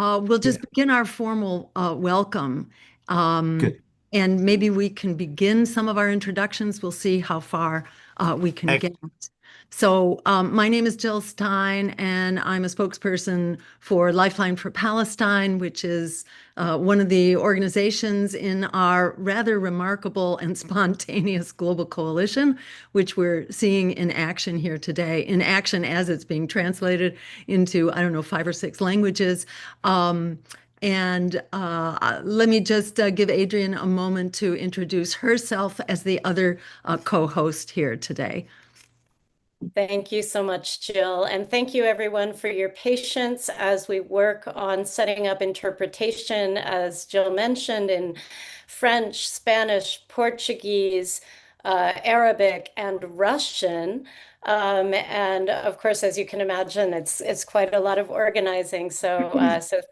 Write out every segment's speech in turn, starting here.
we'll just begin our formal welcome. Good. And maybe we can begin some of our introductions. We'll see how far we can get. So my name is Jill Stein, and I'm a spokesperson for Lifeline for Palestine, which is one of the organizations in our rather remarkable and spontaneous global coalition, which we're seeing in action here today, in action as it's being translated into, I don't know, 5 or 6 languages. And let me just give Adrian a moment to introduce herself as the other co-host here today. Thank you so much, Jill. And thank you, everyone, for your patience as we work on setting up interpretation, as Jill mentioned, in French, Spanish, Portuguese, Arabic, and Russian. And of course, as you can imagine, it's quite a lot of organizing. So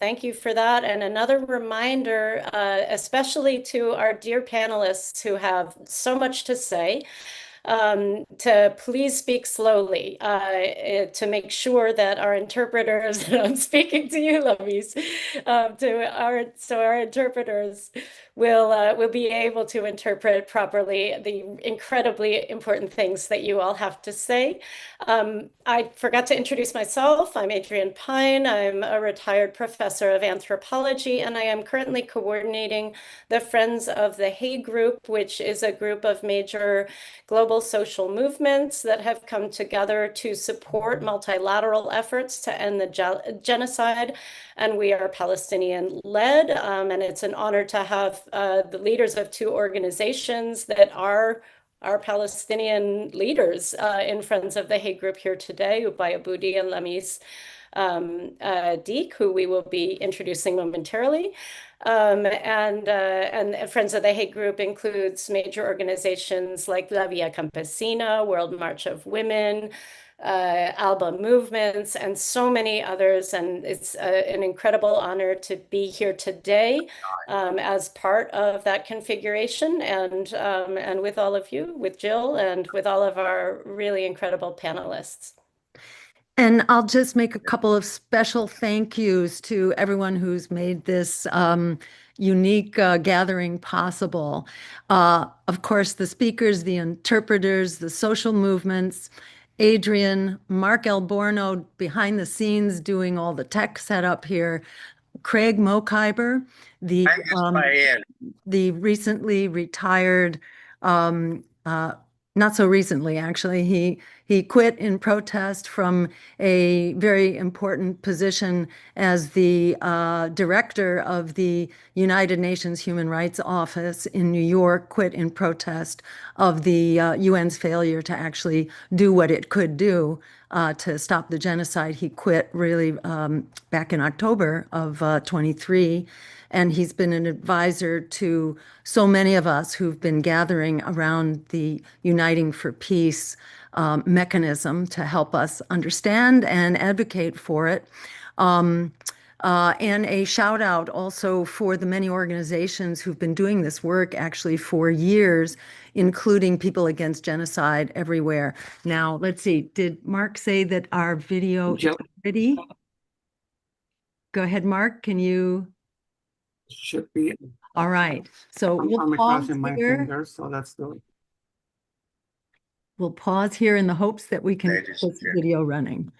thank you for that. And another reminder, especially to our dear panelists who have so much to say, to please speak slowly to make sure that our interpreters, and I'm speaking to you, Lamis, so our interpreters will be able to interpret properly the incredibly important things that you all have to say. I forgot to introduce myself. I'm Adrienne Pine. I'm a retired professor of anthropology, and I am currently coordinating the Friends of the Hague Group, which is a group of major global social movements that have come together to support multilateral efforts to end the genocide. And we are Palestinian-led, and it's an honor to have the leaders of 2 organizations that are our Palestinian leaders in Friends of the Hague Group here today, Ubai, Aboudi, and Lamis Deek, who we will be introducing momentarily. And Friends of the Hague Group includes major organizations like La Via Campesina, World March of Women, ALBA Movements, and so many others. And it's an incredible honor to be here today as part of that configuration, and with all of you, with Jill, and with all of our really incredible panelists. And I'll just make a couple of special thank yous to everyone who's made this unique gathering possible. Of course, the speakers, the interpreters, the social movements, Adrian, Mark Alborno behind the scenes doing all the tech setup here, Craig Mokhyber, the recently retired, not so recently, actually, he quit in protest from a very important position as the director of the United Nations Human Rights Office in New York, quit in protest of the UN's failure to actually do what it could do to stop the genocide. He quit really back in October of 23. And he's been an advisor to so many of us who've been gathering around the Uniting for Peace mechanism to help us understand and advocate for it. And a shout out also for the many organizations who've been doing this work actually for years, including People Against Genocide everywhere. Now, let's see, did Mark say that our video is ready? Go ahead, Mark, can you? Should be. All right. So I'm crossing my fingers, so let's do it. We'll pause here in the hopes that we can get this video running.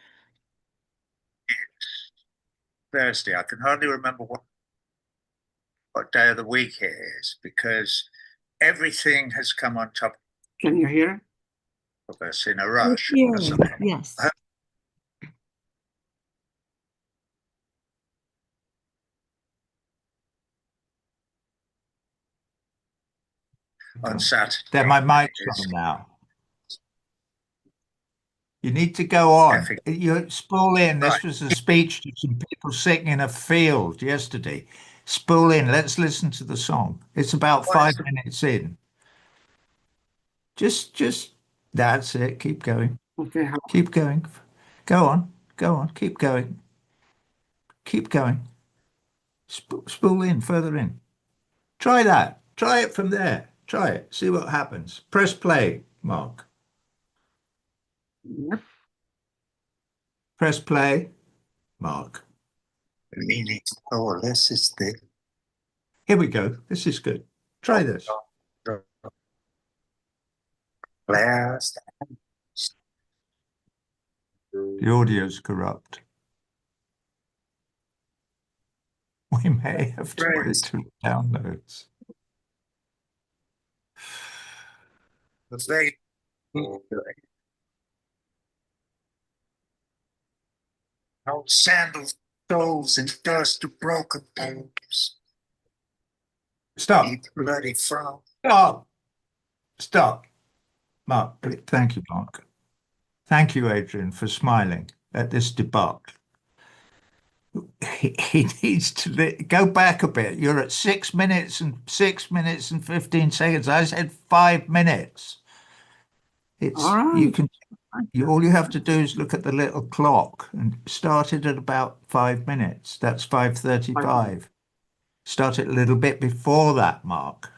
Thursday. I can hardly remember what day of the week it is because everything has come on top Can you hear? of us in a rush. Yes. On Saturday. Then my mic's on now. You need to go on. You spool in. This was a speech to some people sitting in a field yesterday. Spool in. Let's listen to the song. It's about 5 minutes in. Just, that's it. Keep going. Okay. Keep going. Go on. Go on. Keep going. Keep going. Spool in, further in. Try that. Try it from there. Try it. See what happens. Press play, Mark. Yep. Press play, Mark. Meaning, oh, this is the Here we go. This is good. Try this. last. The audio's corrupt. We may have to put it to downloads. The very no sandals, stoves, and dust to broken bones. Stop. Deep bloody from. Stop. Stop. Mark, thank you, Mark. Thank you, Adrian, for smiling at this debacle. He needs to go back a bit. You're at 6 minutes and 15 seconds. I said 5 minutes. It's All right. you can all you have to do is look at the little clock and start it at about 5 minutes. That's 5:35. Start it a little bit before that, Mark.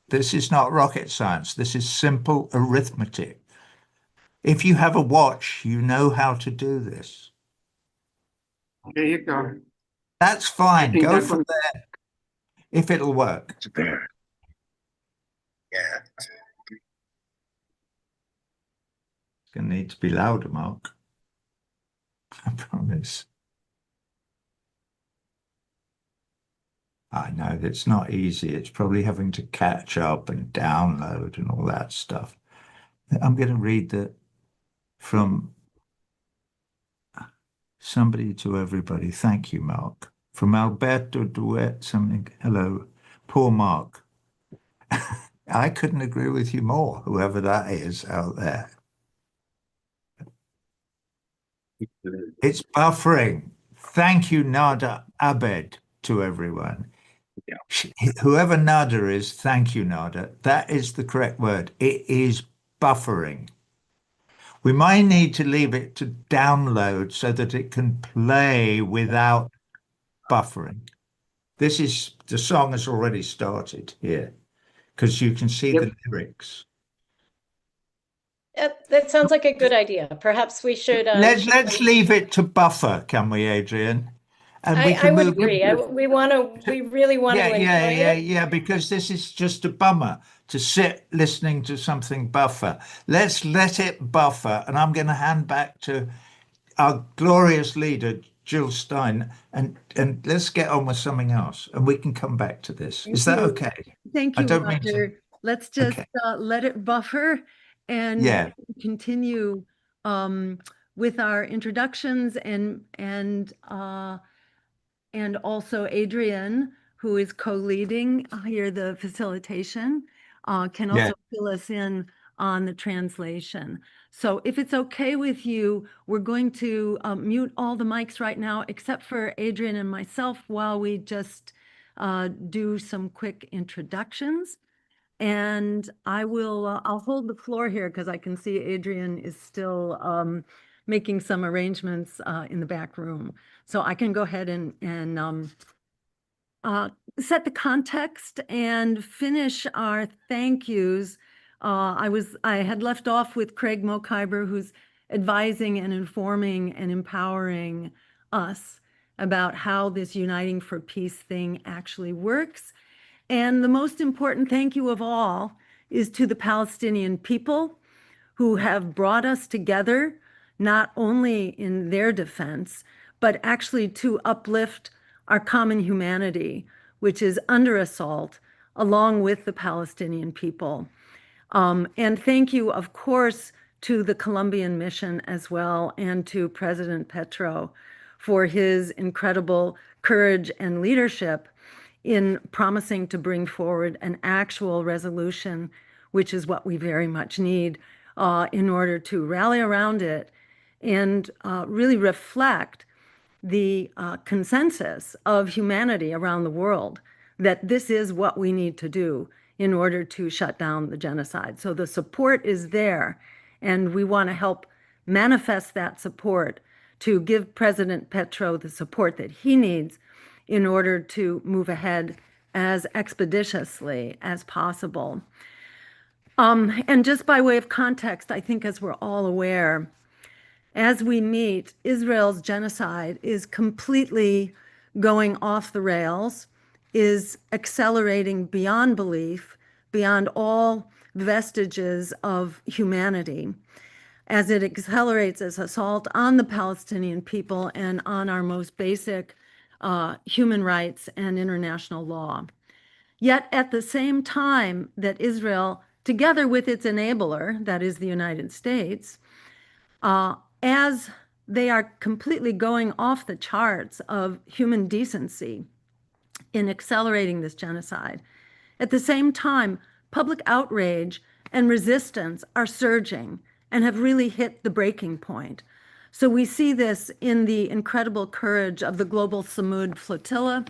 This is not rocket science. This is simple arithmetic. If you have a watch, you know how to do this. There you go. That's fine. think Go that from one- there. If it'll work. It's there. Yeah. It's going to need to be louder, Mark. I promise. I know it's not easy. It's probably having to catch up and download and all that stuff. I'm going to read from somebody to everybody. Thank you, Mark. From Alberto Duet, something. Hello, poor Mark. I couldn't agree with you more, whoever that is out there. It's buffering. Thank you, Nada Abed, to everyone. Whoever Nada is, thank you, Nada. That is the correct word. It is buffering. We might need to leave it to download so that it can play without buffering. The song has already started here because you can see the lyrics. That sounds like a good idea. Perhaps we should. Let's leave it to buffer, can we, Adrian? And we I can would move. agree. We really want to enjoy it. Yeah, because this is just a bummer to sit listening to something buffer. Let's let it buffer, and I'm going to hand back to our glorious leader, Jill Stein, and let's get on with something else, and we can come back to this. Is that okay? Thank I you, don't mean to- Roger. Let's just Okay. let it buffer and continue with our introductions and also Adrian, who is co-leading here the facilitation, can also fill us in on the translation. So if it's okay with you, we're going to mute all the mics right now, except for Adrian and myself, while we just do some quick introductions. And I'll hold the floor here because I can see Adrian is still making some arrangements in the back room. So I can go ahead and set the context and finish our thank yous. I had left off with Craig Mokhyber, who's advising and informing and empowering us about how this Uniting for Peace thing actually works. And the most important thank you of all is to the Palestinian people who have brought us together, not only in their defense, but actually to uplift our common humanity, which is under assault, along with the Palestinian people. And thank you, of course, to the Colombian mission as well, and to President Petro for his incredible courage and leadership in promising to bring forward an actual resolution, which is what we very much need in order to rally around it and really reflect the consensus of humanity around the world that this is what we need to do in order to shut down the genocide. So the support is there, and we want to help manifest that support to give President Petro the support that he needs in order to move ahead as expeditiously as possible. And just by way of context, I think as we're all aware, as we meet, Israel's genocide is completely going off the rails, is accelerating beyond belief, beyond all vestiges of humanity, as it accelerates its assault on the Palestinian people and on our most basic human rights and international law. Yet at the same time that Israel, together with its enabler, that is the United States, as they are completely going off the charts of human decency in accelerating this genocide, at the same time, public outrage and resistance are surging and have really hit the breaking point. So we see this in the incredible courage of the global Samud flotilla,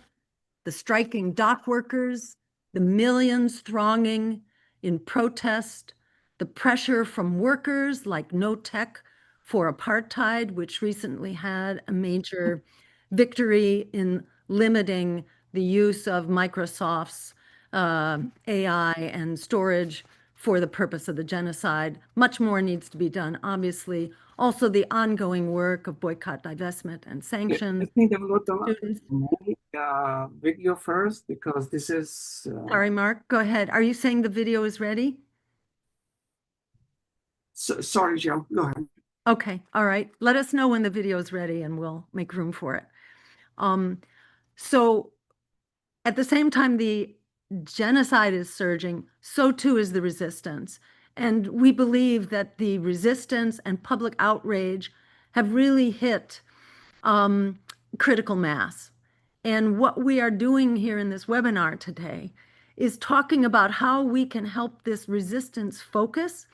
the striking dock workers, the millions thronging in protest, the pressure from workers like No Tech for Apartheid, which recently had a major victory in limiting the use of Microsoft's AI and storage for the purpose of the genocide. Much more needs to be done, obviously. Also, the ongoing work of boycott, divestment, and sanctions. I think I'm going to make video first because this is. Sorry, Mark, go ahead. Are you saying the video is ready? Sorry, Jill, go ahead. Okay, all right. Let us know when the video is ready and we'll make room for it. So at the same time the genocide is surging, so too is the resistance. And we believe that the resistance and public outrage have really hit critical mass. And what we are doing here in this webinar today is talking about how we can help this resistance focus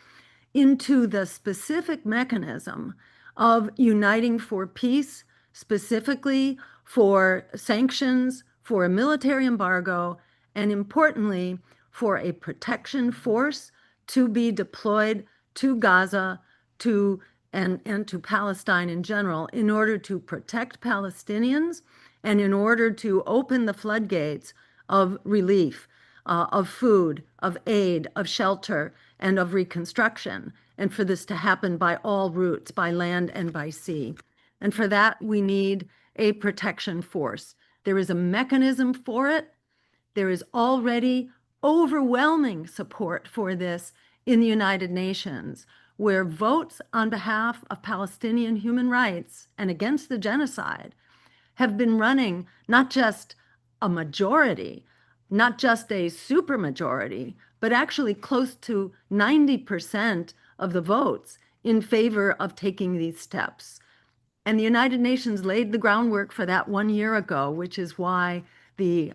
into the specific mechanism of uniting for peace, specifically for sanctions, for a military embargo, and importantly, for a protection force to be deployed to Gaza, and to Palestine in general, in order to protect Palestinians and in order to open the floodgates of relief, of food, of aid, of shelter, and of reconstruction, and for this to happen by all routes, by land and by sea. And for that, we need a protection force. There is a mechanism for it. There is already overwhelming support for this in the United Nations, where votes on behalf of Palestinian human rights and against the genocide have been running not just a majority, not just a supermajority, but actually close to 90% of the votes in favor of taking these steps. And the United Nations laid the groundwork for that 1 year ago, which is why the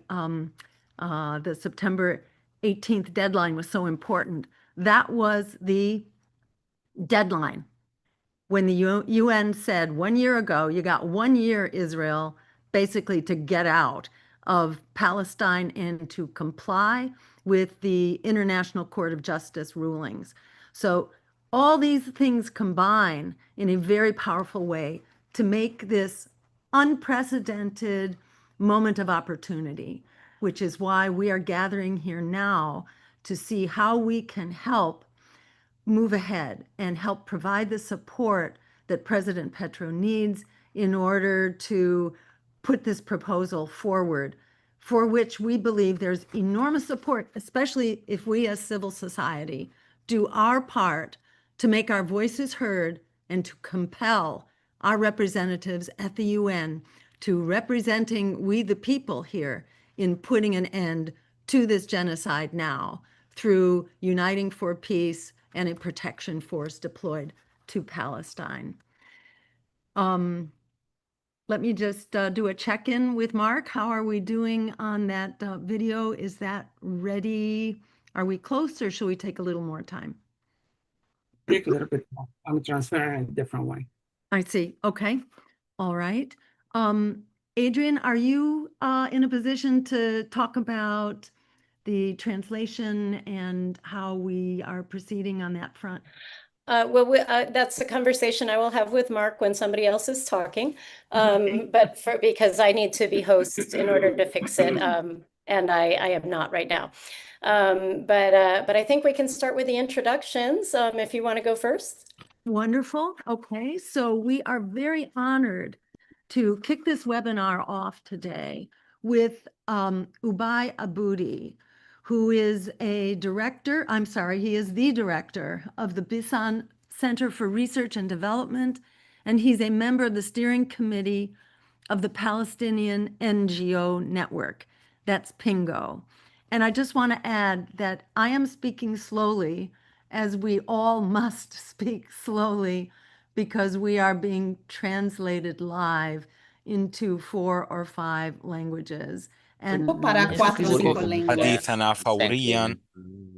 September 18th deadline was so important. That was the deadline. When the UN said 1 year ago, you got 1 year, Israel, basically to get out of Palestine and to comply with the International Court of Justice rulings. So all these things combine in a very powerful way to make this unprecedented moment of opportunity, which is why we are gathering here now to see how we can help move ahead and help provide the support that President Petro needs in order to put this proposal forward, for which we believe there's enormous support, especially if we as civil society do our part to make our voices heard and to compel our representatives at the UN to representing we the people here in putting an end to this genocide now through uniting for peace and a protection force deployed to Palestine. Let me just do a check-in with Mark. How are we doing on that video? Is that ready? Are we close, or should we take a little more time? Take a little bit more. I'm transferring in a different way. I see. Okay. All right. Adrian, are you in a position to talk about the translation and how we are proceeding on that front? That's a conversation I will have with Mark when somebody else is talking, but because I need to be host in order to fix it, and I am not right now. But I think we can start with the introductions, if you want to go first. Wonderful. Okay, so we are very honored to kick this webinar off today with Ubai Aboudi, who is he is the director of the Bisan Center for Research and Development, and he's a member of the steering committee of the Palestinian NGO network. That's PNGO. And I just want to add that I am speaking slowly, as we all must speak slowly, because we are being translated live into 4 or 5 languages. And para 4 o 5 lenguas. حديثنا فوريا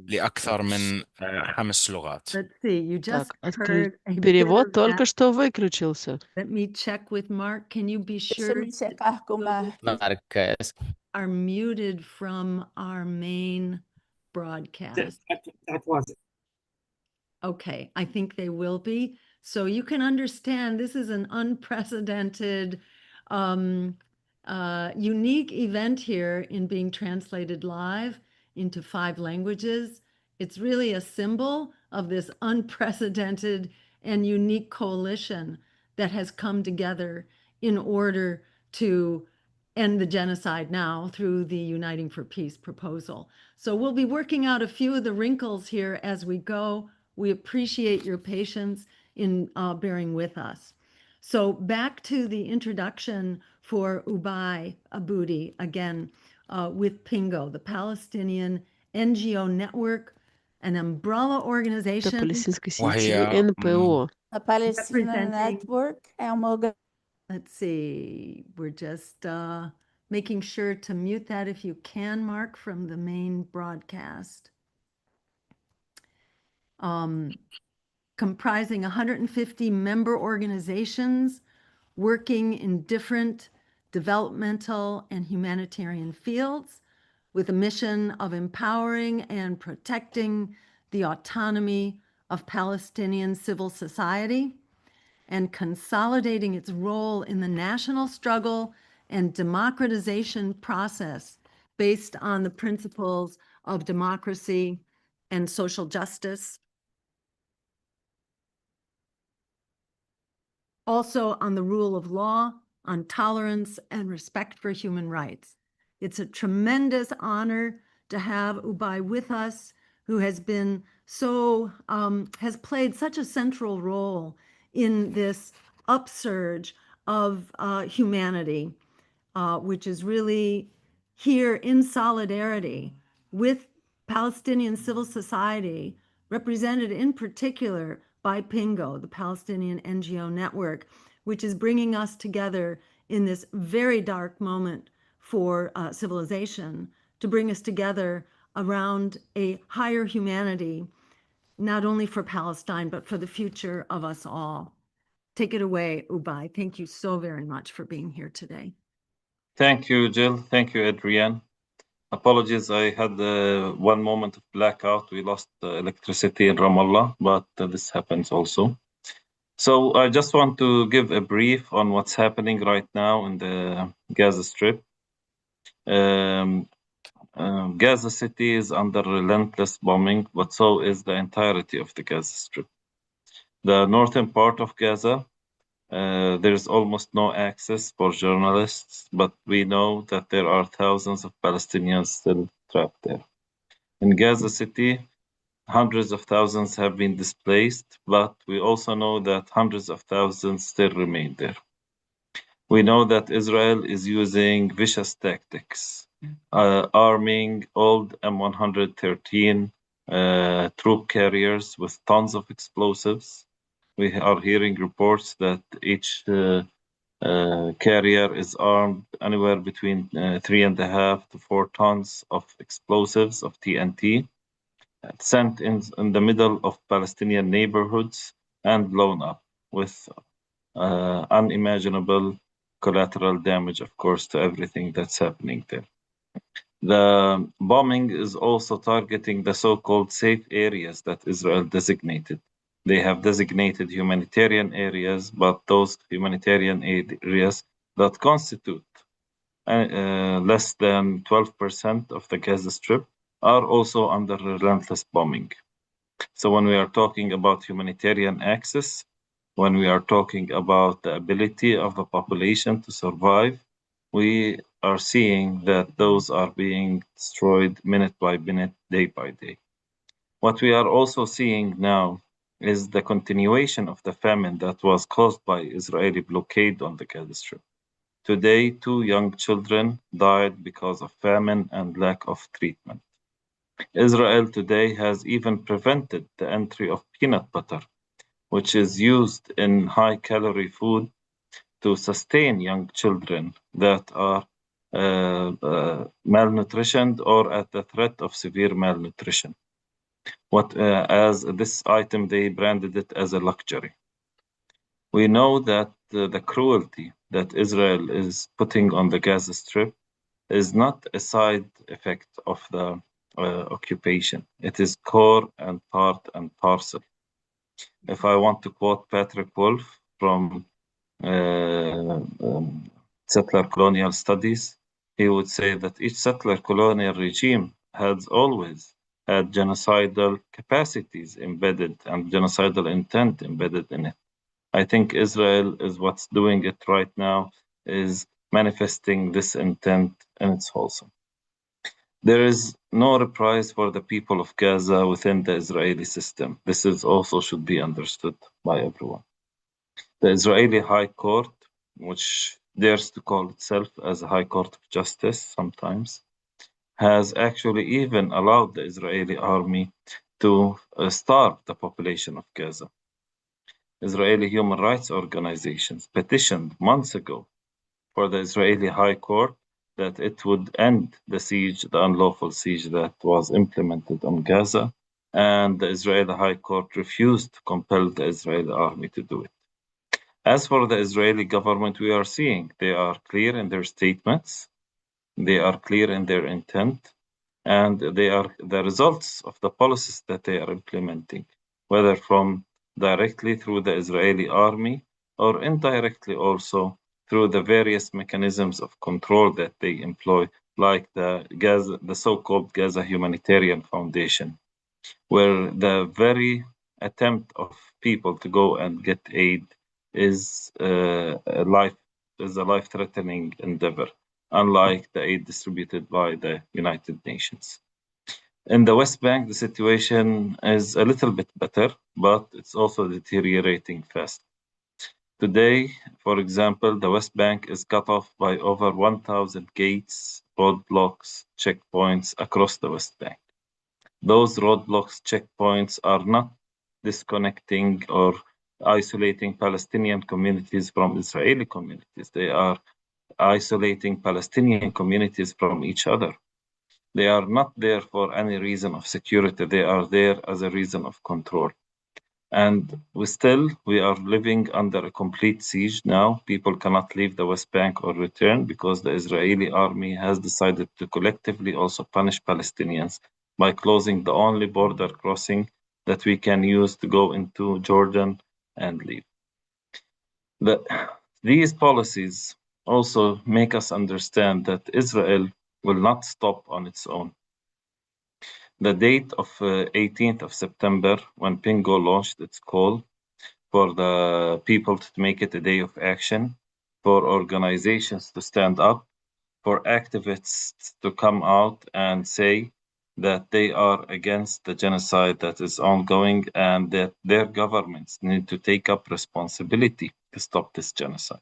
لأكثر من 5 لغات. let's see, you just Так, heard a bit перевод of только that. что выключился. Let me check with Mark. Can you be sure Deixa-me checar com a... Marcus. are muted from our main broadcast? That was it. Okay, I think they will be. So you can understand this is an unprecedented, unique event here in being translated live into 5 languages. It's really a symbol of this unprecedented and unique coalition that has come together in order to end the genocide now through the Uniting for Peace proposal. So we'll be working out a few of the wrinkles here as we go. We appreciate your patience in bearing with us. So back to the introduction for Ubai Aboudi, again, with PNGO, the Palestinian NGO network, an umbrella Это organization палестинской сети وهي НПО. A Palestinian representing- Network é uma Let's see, we're just making sure to mute that if you can, Mark, from the main broadcast. Comprising 150 member organizations working in different developmental and humanitarian fields with a mission of empowering and protecting the autonomy of Palestinian civil society and consolidating its role in the national struggle and democratization process based on the principles of democracy and social justice. Also on the rule of law, on tolerance and respect for human rights. It's a tremendous honor to have Ubai with us, who has been has played such a central role in this upsurge of humanity, which is really here in solidarity with Palestinian civil society, represented in particular by PNGO, the Palestinian NGO network, which is bringing us together in this very dark moment for civilization, to bring us together around a higher humanity, not only for Palestine, but for the future of us all. Take it away, Ubai. Thank you so very much for being here today. Thank you, Jill. Thank you, Adrienne. Apologies, I had one moment of blackout. We lost electricity in Ramallah, but this happens also. So I just want to give a brief on what's happening right now in the Gaza Strip. Gaza City is under relentless bombing, but so is the entirety of the Gaza Strip. The northern part of Gaza, there is almost no access for journalists, but we know that there are thousands of Palestinians still trapped there. In Gaza City, hundreds of thousands have been displaced, but we also know that hundreds of thousands still remain there. We know that Israel is using vicious tactics, arming old M113 troop carriers with tons of explosives. We are hearing reports that each carrier is armed anywhere between 3.5 to 4 tons of explosives of TNT, sent in the middle of Palestinian neighborhoods and blown up with unimaginable collateral damage, of course, to everything that's happening there. The bombing is also targeting the so-called safe areas that Israel designated. They have designated humanitarian areas, but those humanitarian areas that constitute less than 12% of the Gaza Strip are also under relentless bombing. So when we are talking about humanitarian access, when we are talking about the ability of the population to survive, we are seeing that those are being destroyed minute by minute, day by day. What we are also seeing now is the continuation of the famine that was caused by Israeli blockade on the Gaza Strip. Today, 2 young children died because of famine and lack of treatment. Israel today has even prevented the entry of peanut butter, which is used in high-calorie food to sustain young children that are malnutritioned or at the threat of severe malnutrition. As this item, they branded it as a luxury. We know that the cruelty that Israel is putting on the Gaza Strip is not a side effect of the occupation. It is core and part and parcel. If I want to quote Patrick Wolf from settler colonial studies, he would say that each settler colonial regime has always had genocidal capacities embedded and genocidal intent embedded in it. I think Israel is what's doing it right now, is manifesting this intent in its wholesome. There is no reprise for the people of Gaza within the Israeli system. This is also should be understood by everyone. The Israeli High Court, which dares to call itself as a High Court of Justice sometimes, has actually even allowed the Israeli army to starve the population of Gaza. Israeli human rights organizations petitioned months ago for the Israeli High Court that it would end the siege, the unlawful siege that was implemented on Gaza, and the Israeli High Court refused to compel the Israeli army to do it. As for the Israeli government, we are seeing they are clear in their statements, they are clear in their intent, and they are the results of the policies that they are implementing, whether from directly through the Israeli army or indirectly also through the various mechanisms of control that they employ, like the so-called Gaza Humanitarian Foundation, where the very attempt of people to go and get aid is a life-threatening endeavor, unlike the aid distributed by the United Nations. In the West Bank, the situation is a little bit better, but it's also deteriorating fast. Today, for example, the West Bank is cut off by over 1,000 gates, roadblocks, checkpoints across the West Bank. Those roadblocks, checkpoints are not disconnecting or isolating Palestinian communities from Israeli communities. They are isolating Palestinian communities from each other. They are not there for any reason of security. They are there as a reason of control. And we are living under a complete siege now. People cannot leave the West Bank or return because the Israeli army has decided to collectively also punish Palestinians by closing the only border crossing that we can use to go into Jordan and leave. These policies also make us understand that Israel will not stop on its own. The date of 18th of September, when PNGO launched its call for the people to make it a day of action, for organizations to stand up, for activists to come out and say that they are against the genocide that is ongoing and that their governments need to take up responsibility to stop this genocide.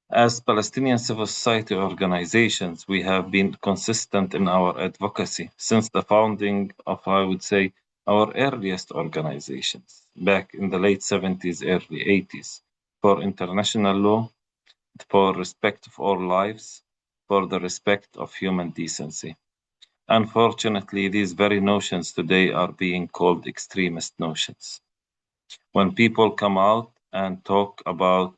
As Palestinian civil society organizations, we have been consistent in our advocacy since the founding of, I would say, our earliest organizations back in the late 70s, early 80s, for international law, for respect of all lives, for the respect of human decency. Unfortunately, these very notions today are being called extremist notions. When people come out and talk about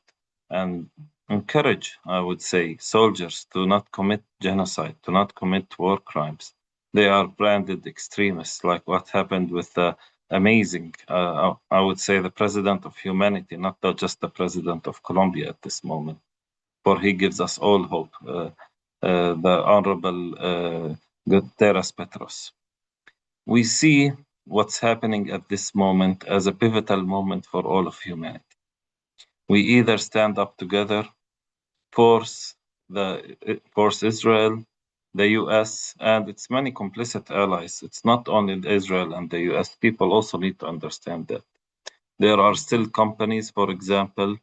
and encourage, I would say, soldiers to not commit genocide, to not commit war crimes, they are branded extremists, like what happened with the amazing, I would say, the president of humanity, not just the president of Colombia at this moment, for he gives us all hope, the Honorable Gutierrez Petros. We see what's happening at this moment as a pivotal moment for all of humanity. We either stand up together, force Israel, the US, and its many complicit allies. It's not only Israel and the US. People also need to understand that. There are still companies, for example,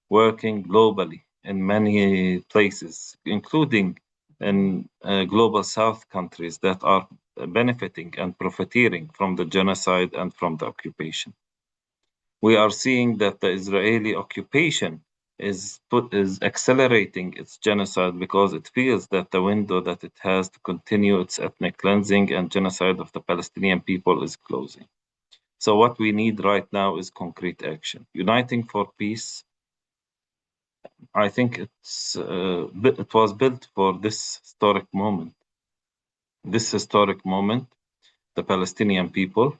working globally in many places, including in global South countries that are benefiting and profiteering from the genocide and from the occupation. We are seeing that the Israeli occupation is accelerating its genocide because it feels that the window that it has to continue its ethnic cleansing and genocide of the Palestinian people is closing. So what we need right now is concrete action. Uniting for peace, I think it was built for this historic moment. This historic moment, the Palestinian people,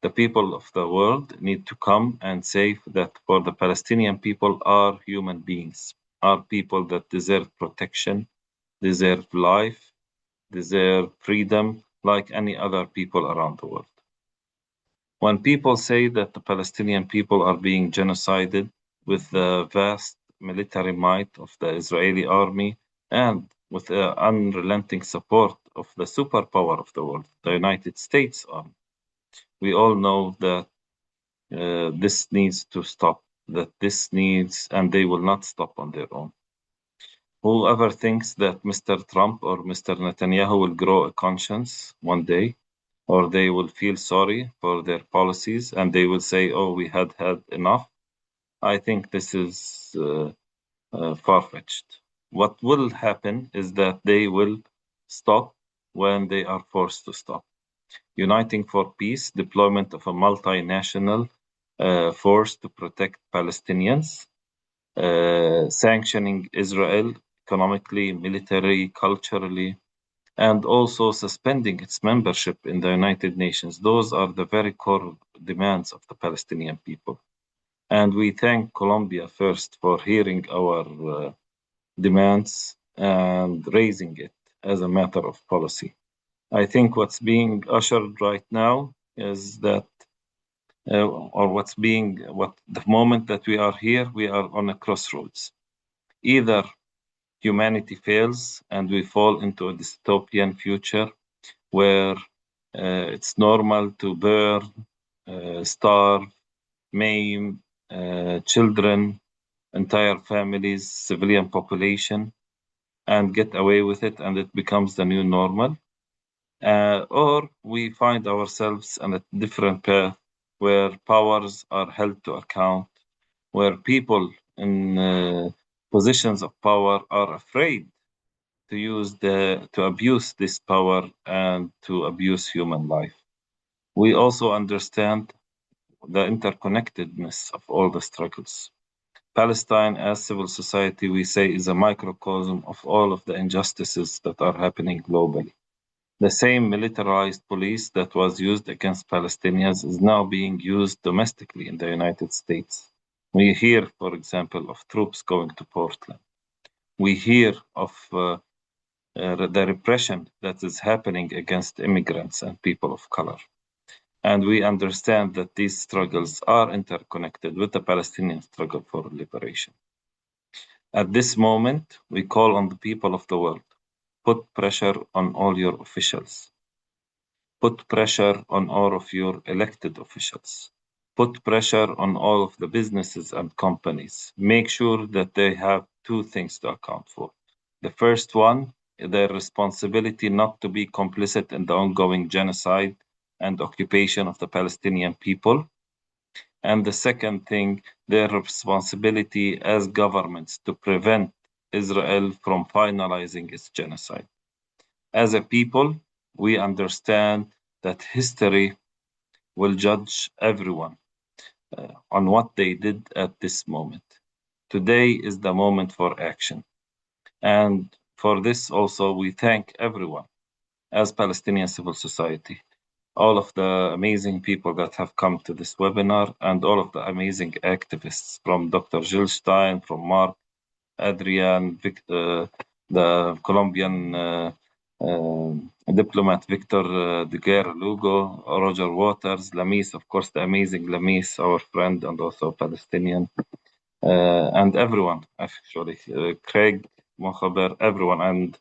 the people of the world need to come and say that for the Palestinian people are human beings, are people that deserve protection, deserve life, deserve freedom like any other people around the world. When people say that the Palestinian people are being genocided with the vast military might of the Israeli army and with the unrelenting support of the superpower of the world, the United States Army, we all know that this needs to stop, that this needs, and they will not stop on their own. Whoever thinks that Mr. Trump or Mr. Netanyahu will grow a conscience one day, or they will feel sorry for their policies and they will say, oh, we had enough, I think this is far-fetched. What will happen is that they will stop when they are forced to stop. Uniting for peace, deployment of a multinational force to protect Palestinians, sanctioning Israel economically, militarily, culturally, and also suspending its membership in the United Nations. Those are the very core demands of the Palestinian people. And we thank Colombia first for hearing our demands and raising it as a matter of policy. I think what's being ushered right now is that, what the moment that we are here, we are on a crossroads. Either humanity fails and we fall into a dystopian future where it's normal to burn, starve, maim children, entire families, civilian population, and get away with it, and it becomes the new normal. Or we find ourselves on a different path where powers are held to account, where people in positions of power are afraid to abuse this power and to abuse human life. We also understand the interconnectedness of all the struggles. Palestine, as civil society, we say, is a microcosm of all of the injustices that are happening globally. The same militarized police that was used against Palestinians is now being used domestically in the United States. We hear, for example, of troops going to Portland. We hear of the repression that is happening against immigrants and people of color. And we understand that these struggles are interconnected with the Palestinian struggle for liberation. At this moment, we call on the people of the world, put pressure on all your officials. Put pressure on all of your elected officials. Put pressure on all of the businesses and companies. Make sure that they have two things to account for. The first one, their responsibility not to be complicit in the ongoing genocide and occupation of the Palestinian people. And the second thing, their responsibility as governments to prevent Israel from finalizing its genocide. As a people, we understand that history will judge everyone on what they did at this moment. Today is the moment for action. And for this also, we thank everyone as Palestinian civil society, all of the amazing people that have come to this webinar, and all of the amazing activists from Dr. Jill Stein, from Mark, Adrian, the Colombian diplomat Victor Lugo, Roger Waters, Lamis, of course, the amazing Lamis, our friend and also Palestinian, and everyone, actually, Craig, Mohaber, everyone, and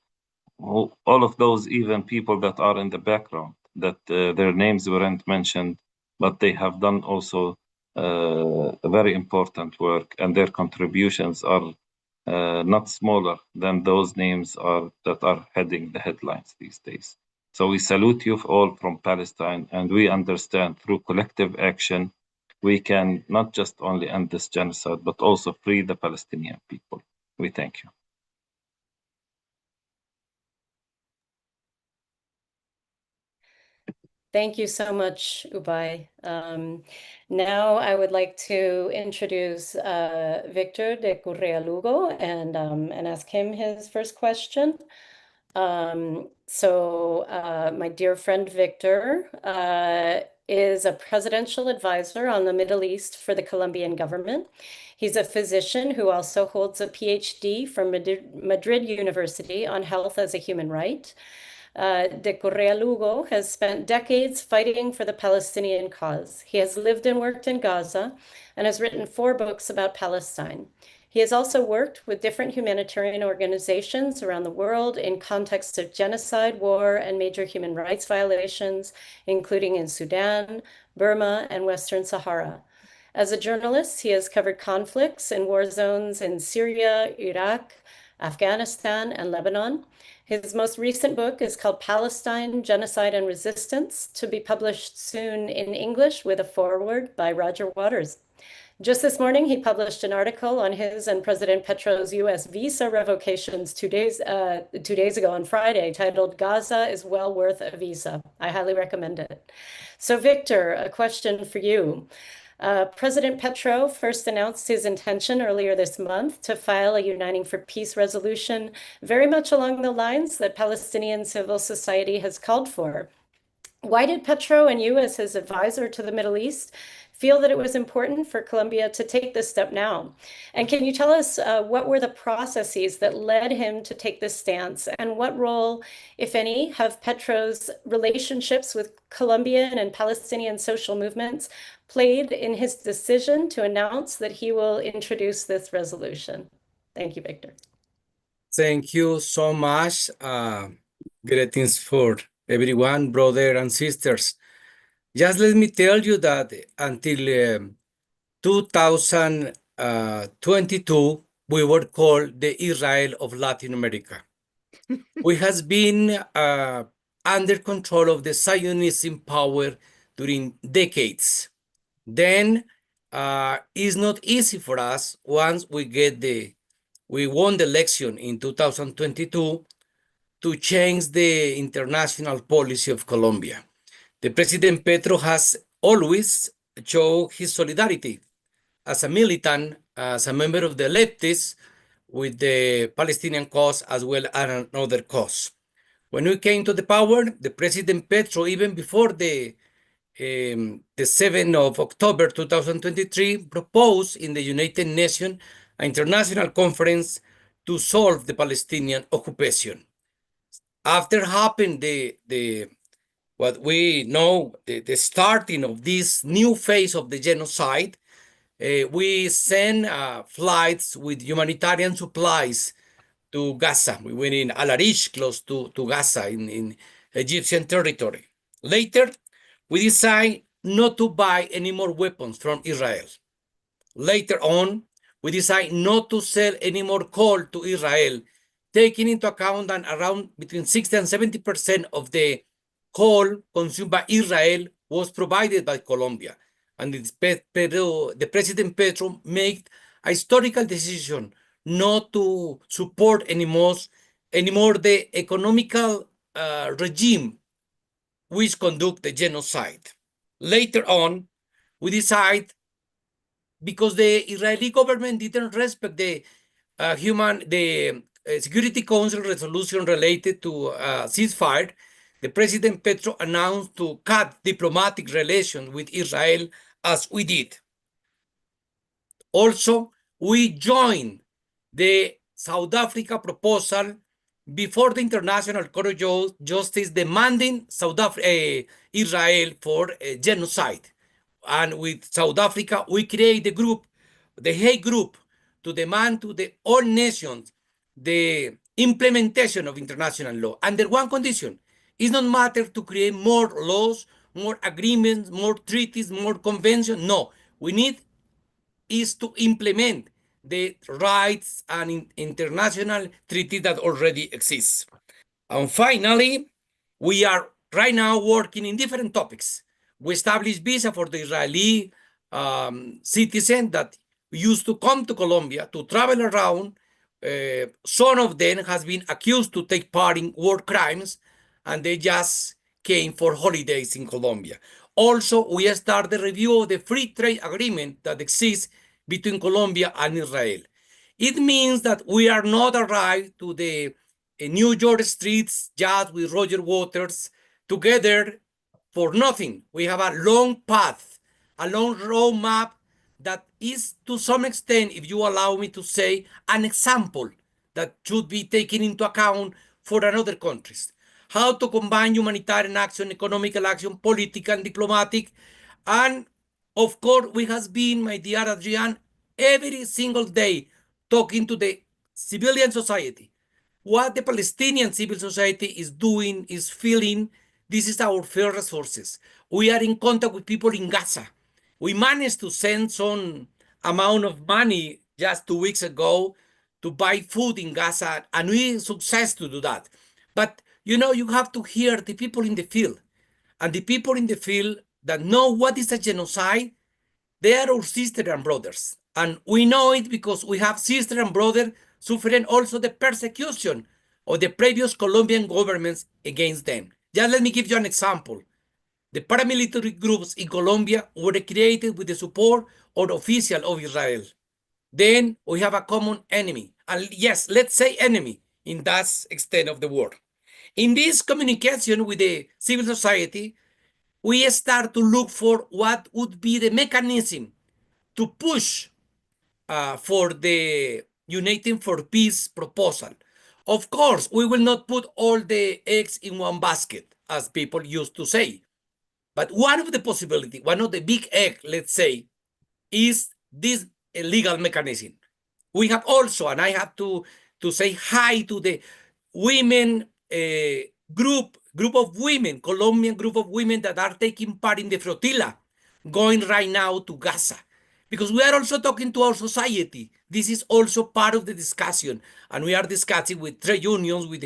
all of those even people that are in the background, that their names weren't mentioned, but they have done also very important work, and their contributions are not smaller than those names that are heading the headlines these days. So we salute you all from Palestine, and we understand through collective action, we can not just only end this genocide, but also free the Palestinian people. We thank you. Thank you so much, Ubai. Now I would like to introduce Victor de Currea Lugo and ask him his first question. My dear friend Victor is a presidential advisor on the Middle East for the Colombian government. He's a physician who also holds a PhD from Madrid University on health as a human right. De Currea Lugo has spent decades fighting for the Palestinian cause. He has lived and worked in Gaza and has written 4 books about Palestine. He has also worked with different humanitarian organizations around the world in contexts of genocide, war, and major human rights violations, including in Sudan, Burma, and Western Sahara. As a journalist, he has covered conflicts and war zones in Syria, Iraq, Afghanistan, and Lebanon. His most recent book is called Palestine, Genocide and Resistance, to be published soon in English with a foreword by Roger Waters. Just this morning, he published an article on his and President Petro's U.S. visa revocations 2 days ago on Friday, titled "Gaza is well worth a visa." I highly recommend it. So Victor, a question for you. President Petro first announced his intention earlier this month to file a Uniting for Peace resolution, very much along the lines that Palestinian civil society has called for. Why did Petro and you, as his advisor to the Middle East, feel that it was important for Colombia to take this step now? And can you tell us what were the processes that led him to take this stance, and what role, if any, have Petro's relationships with Colombian and Palestinian social movements played in his decision to announce that he will introduce this resolution? Thank you, Victor. Thank you so much. Greetings for everyone, brothers and sisters. Just let me tell you that until 2022, we were called the Israel of Latin America. We has been under control of the Zionism power during decades. Then it's not easy for us once we won the election in 2022 to change the international policy of Colombia. The President Petro has always shown his solidarity as a militant, as a member of the leftists, with the Palestinian cause as well as another cause. When we came to the power, the President Petro, even before the 7th of October 2023, proposed in the United Nations an international conference to solve the Palestinian occupation. After happened what we know, the starting of this new phase of the genocide, we sent flights with humanitarian supplies to Gaza. We went in Al Arish, close to Gaza, in Egyptian territory. Later, we decided not to buy any more weapons from Israel. Later on, we decided not to sell any more coal to Israel, taking into account that around between 60 and 70% of the coal consumed by Israel was provided by Colombia. And the President Petro made a historical decision not to support anymore the economical regime which conduct the genocide. Later on, we decide, because the Israeli government didn't respect the Security Council resolution related to ceasefire, the President Petro announced to cut diplomatic relations with Israel, as we did. Also, we joined the South Africa proposal before the International Court of Justice demanding Israel for genocide. And with South Africa, we create the group, the Hague Group, to demand to the all nations the implementation of international law under one condition. It's not matter to create more laws, more agreements, more treaties, more conventions. No, we need is to implement the rights and international treaty that already exists. And finally, we are right now working in different topics. We established visa for the Israeli citizen that used to come to Colombia to travel around. Some of them has been accused to take part in war crimes, and they just came for holidays in Colombia. Also, we started the review of the free trade agreement that exists between Colombia and Israel. It means that we are not arrived to the New York streets just with Roger Waters together for nothing. We have a long path, a long roadmap that is to some extent, if you allow me to say, an example that should be taken into account for another countries. How to combine humanitarian action, economical action, political and diplomatic. And of course, we have been, my dear Adrian, every single day talking to the civilian society. What the Palestinian civil society is doing, is feeling. This is our first resources. We are in contact with people in Gaza. We managed to send some amount of money just 2 weeks ago to buy food in Gaza, and we success to do that. But you know, you have to hear the people in the field, and the people in the field that know what is a genocide, they are our sisters and brothers. And we know it because we have sisters and brothers suffering also the persecution of the previous Colombian governments against them. Just let me give you an example. The paramilitary groups in Colombia were created with the support of officials of Israel. Then we have a common enemy. And yes, let's say enemy in that extent of the word. In this communication with the civil society, we start to look for what would be the mechanism to push for the Uniting for Peace proposal. Of course, we will not put all the eggs in one basket, as people used to say. But one of the possibilities, one of the big egg, let's say, is this legal mechanism. We have also, and I have to say hi to the women group of women, Colombian group of women that are taking part in the flotilla, going right now to Gaza. Because we are also talking to our society. This is also part of the discussion. And we are discussing with trade unions, with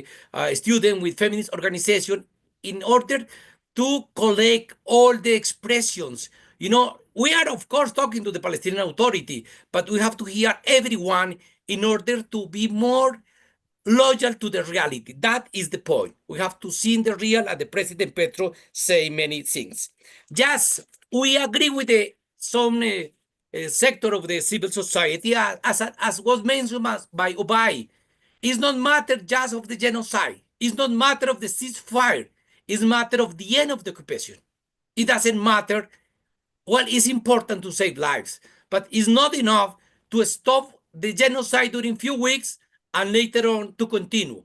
students, with feminist organizations, in order to collect all the expressions. You know, we are, of course, talking to the Palestinian Authority, but we have to hear everyone in order to be more loyal to the reality. That is the point. We have to see in the real, and the President Petro say many things. Yes, we agree with some sector of the civil society, as was mentioned by Ubai. It's not matter just of the genocide. It's not matter of the ceasefire. It's matter of the end of the occupation. It doesn't matter. Well, it's important to save lives, but it's not enough to stop the genocide during few weeks and later on to continue.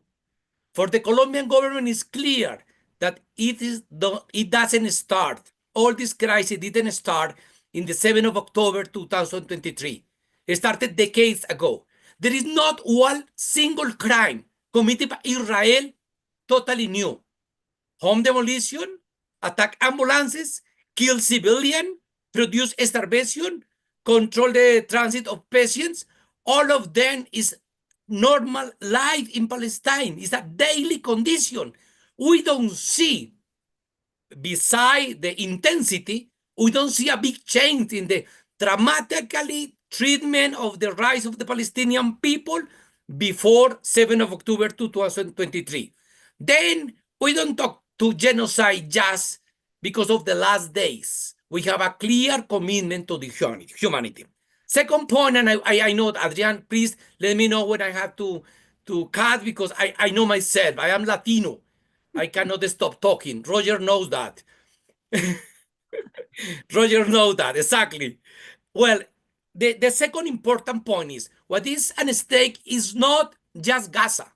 For the Colombian government, it's clear that it doesn't start. All this crisis didn't start in the 7th of October 2023. It started decades ago. There is not one single crime committed by Israel totally new. Home demolition, attack ambulances, kill civilians, produce starvation, control the transit of patients. All of them is normal life in Palestine. It's a daily condition. We don't see, beside the intensity, we don't see a big change in the dramatically treatment of the rights of the Palestinian people before 7th of October 2023. Then we don't talk to genocide just because of the last days. We have a clear commitment to the humanity. Second point, and I know, Adrian, please let me know when I have to cut, because I know myself. I am Latino. I cannot stop talking. Roger knows that. Roger knows that, exactly. Well, the second important point is what is at stake is not just Gaza.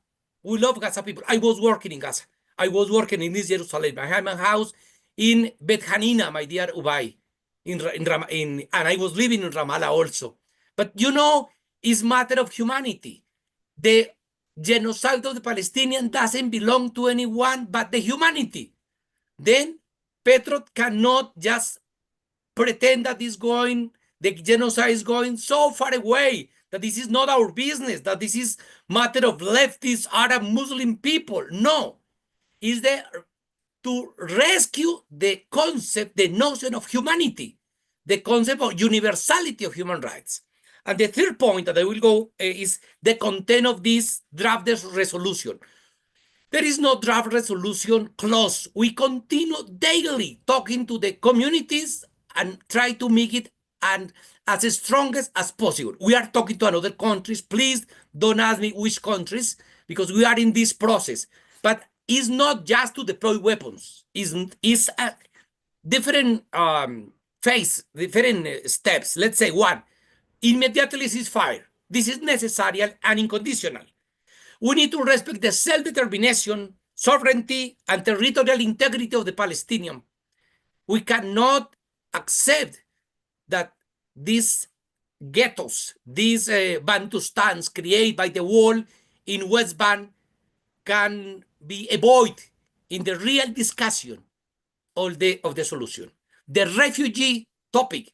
We love Gaza people. I was working in Gaza. I was working in East Jerusalem. I had my house in Bet Hanina, my dear Ubai, and I was living in Ramallah also. But you know, it's matter of humanity. The genocide of the Palestinians doesn't belong to anyone but the humanity. Then Petro cannot just pretend that the genocide is going so far away, that this is not our business, that this is matter of leftist Arab Muslim people. No, is there to rescue the concept, the notion of humanity, the concept of universality of human rights. And the third point that I will go is the content of this draft resolution. There is no draft resolution clause. We continue daily talking to the communities and try to make it as strong as possible. We are talking to other countries. Please don't ask me which countries, because we are in this process. But it's not just to deploy weapons. It's a different phase, different steps. Let's say one, immediately ceasefire. This is necessary and unconditional. We need to respect the self-determination, sovereignty, and territorial integrity of the Palestinians. We cannot accept that these ghettos, these Bantustans created by the wall in West Bank can be avoided in the real discussion of the solution. The refugee topic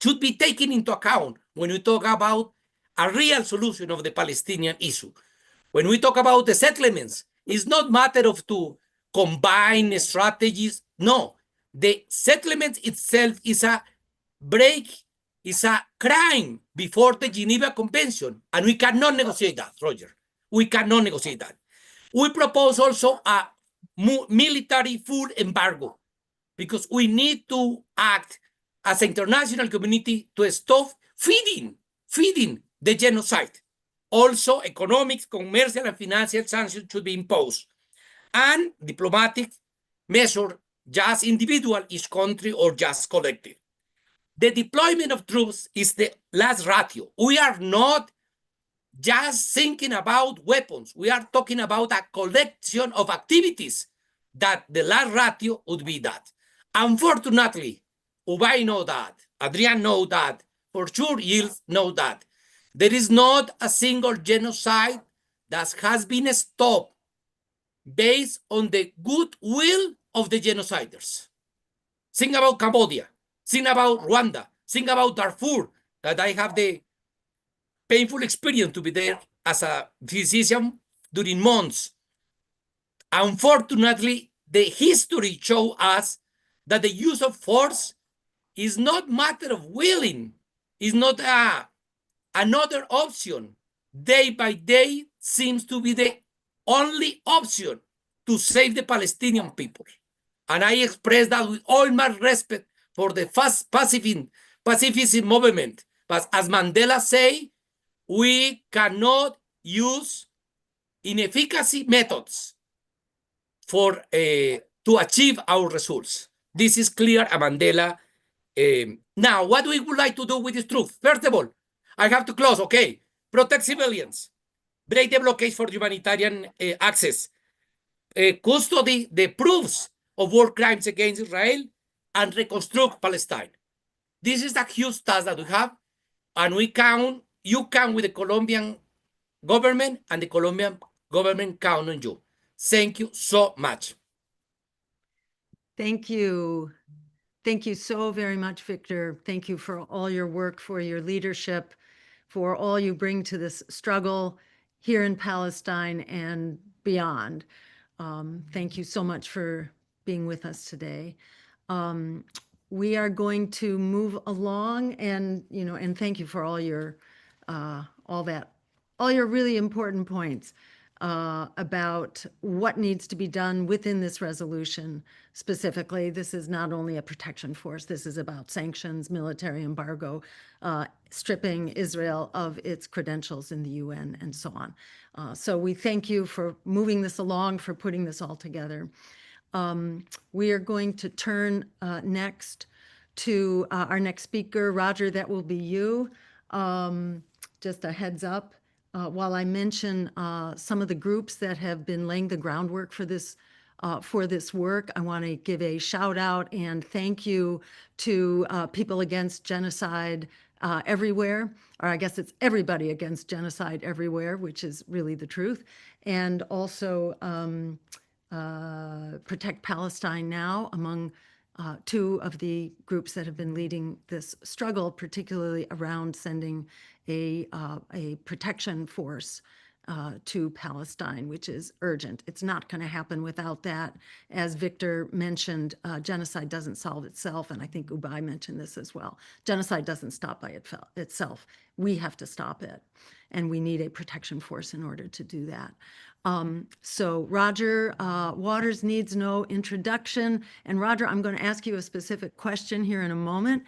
should be taken into account when we talk about a real solution of the Palestinian issue. When we talk about the settlements, it's not matter of to combine strategies. No, the settlement itself is a crime before the Geneva Convention, and we cannot negotiate that, Roger. We cannot negotiate that. We propose also a military full embargo, because we need to act as an international community to stop feeding the genocide. Also, economic, commercial, and financial sanctions should be imposed. And diplomatic measure, just individual, each country, or just collective. The deployment of troops is the last ratio. We are not just thinking about weapons. We are talking about a collection of activities that the last ratio would be that. Unfortunately, Ubai know that, Adrian know that, for sure Yields know that. There is not a single genocide that has been stopped based on the goodwill of the genociders. Think about Cambodia, think about Rwanda, think about Darfur, that I have the painful experience to be there as a physician during months. Unfortunately, the history shows us that the use of force is not matter of willing, is not another option. Day by day seems to be the only option to save the Palestinian people. And I express that with all my respect for the pacifism movement. But as Mandela say, we cannot use inefficacy methods to achieve our results. This is clear, Mandela. Now, what we would like to do with this truth? First of all, I have to close, okay. Protect civilians, break the blockades for humanitarian access, custody the proofs of war crimes against Israel, and reconstruct Palestine. This is a huge task that we have, and you count with the Colombian government, and the Colombian government count on you. Thank you so much. Thank you. Thank you so very much, Victor. Thank you for all your work, for your leadership, for all you bring to this struggle here in Palestine and beyond. Thank you so much for being with us today. We are going to move along, and thank you for all your really important points about what needs to be done within this resolution. Specifically, this is not only a protection force, this is about sanctions, military embargo, stripping Israel of its credentials in the UN, and so on. So we thank you for moving this along, for putting this all together. We are going to turn next to our next speaker. Roger, that will be you. Just a heads up. while I mention some of the groups that have been laying the groundwork for this work, I want to give a shout out and thank you to People Against Genocide Everywhere, or I guess it's Everybody Against Genocide Everywhere, which is really the truth, and also Protect Palestine Now, among two of the groups that have been leading this struggle, particularly around sending a protection force to Palestine, which is urgent. It's not going to happen without that. As Victor mentioned, genocide doesn't solve itself, and I think Ubai mentioned this as well. Genocide doesn't stop by itself. We have to stop it, and we need a protection force in order to do that. So Roger Waters needs no introduction. And Roger, I'm going to ask you a specific question here in a moment.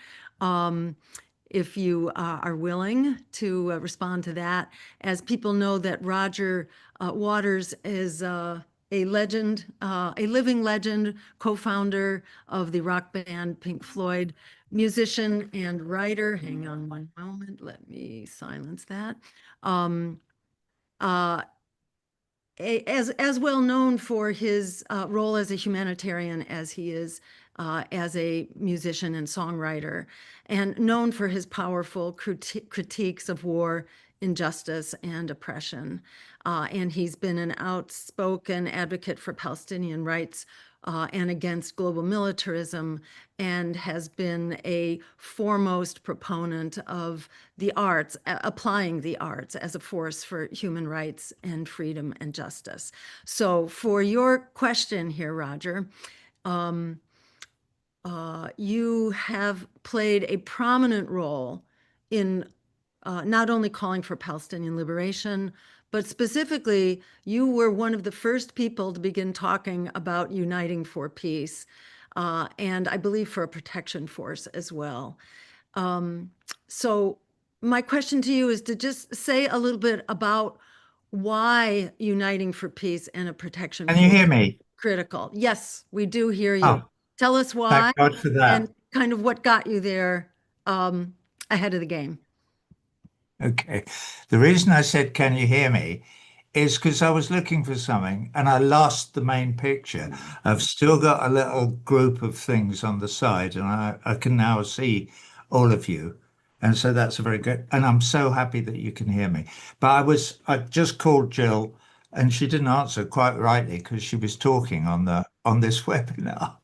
If you are willing to respond to that, as people know that Roger Waters is a legend, a living legend, co-founder of the rock band Pink Floyd, musician and writer. Hang on one moment, let me silence that. As well known for his role as a humanitarian as he is as a musician and songwriter, and known for his powerful critiques of war, injustice, and oppression. And he's been an outspoken advocate for Palestinian rights and against global militarism, and has been a foremost proponent of the arts, applying the arts as a force for human rights and freedom and justice. So for your question here, Roger, you have played a prominent role in not only calling for Palestinian liberation, but specifically, you were one of the first people to begin talking about uniting for peace, and I believe for a protection force as well. So my question to you is to just say a little bit about why uniting for peace and a protection Can you force hear me? critical. Yes, we do hear you. Oh, Tell us why thank God for that. and kind of what got you there ahead of the game. Okay. The reason I said, can you hear me, is because I was looking for something and I lost the main picture. I've still got a little group of things on the side, and I can now see all of you. And so that's a very good, and I'm so happy that you can hear me. But I just called Jill and she didn't answer quite rightly because she was talking on this webinar.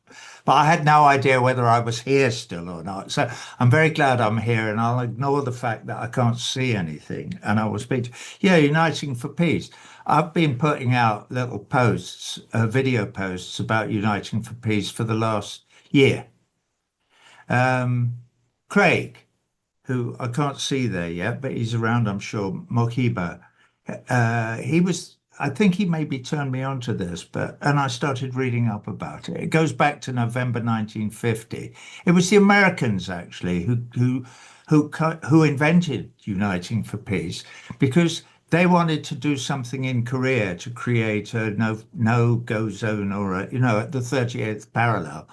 But I had no idea whether I was here still or not. So I'm very glad I'm here, and I'll ignore the fact that I can't see anything. And I will speak to, yeah, Uniting for Peace. I've been putting out little posts, video posts about Uniting for Peace for the last year. Craig, who I can't see there yet, but he's around, I'm sure, Mokiba. I think he maybe turned me on to this, and I started reading up about it. It goes back to November 1950. It was the Americans actually who invented Uniting for Peace, because they wanted to do something in Korea to create a no-go zone, or at the 38th parallel.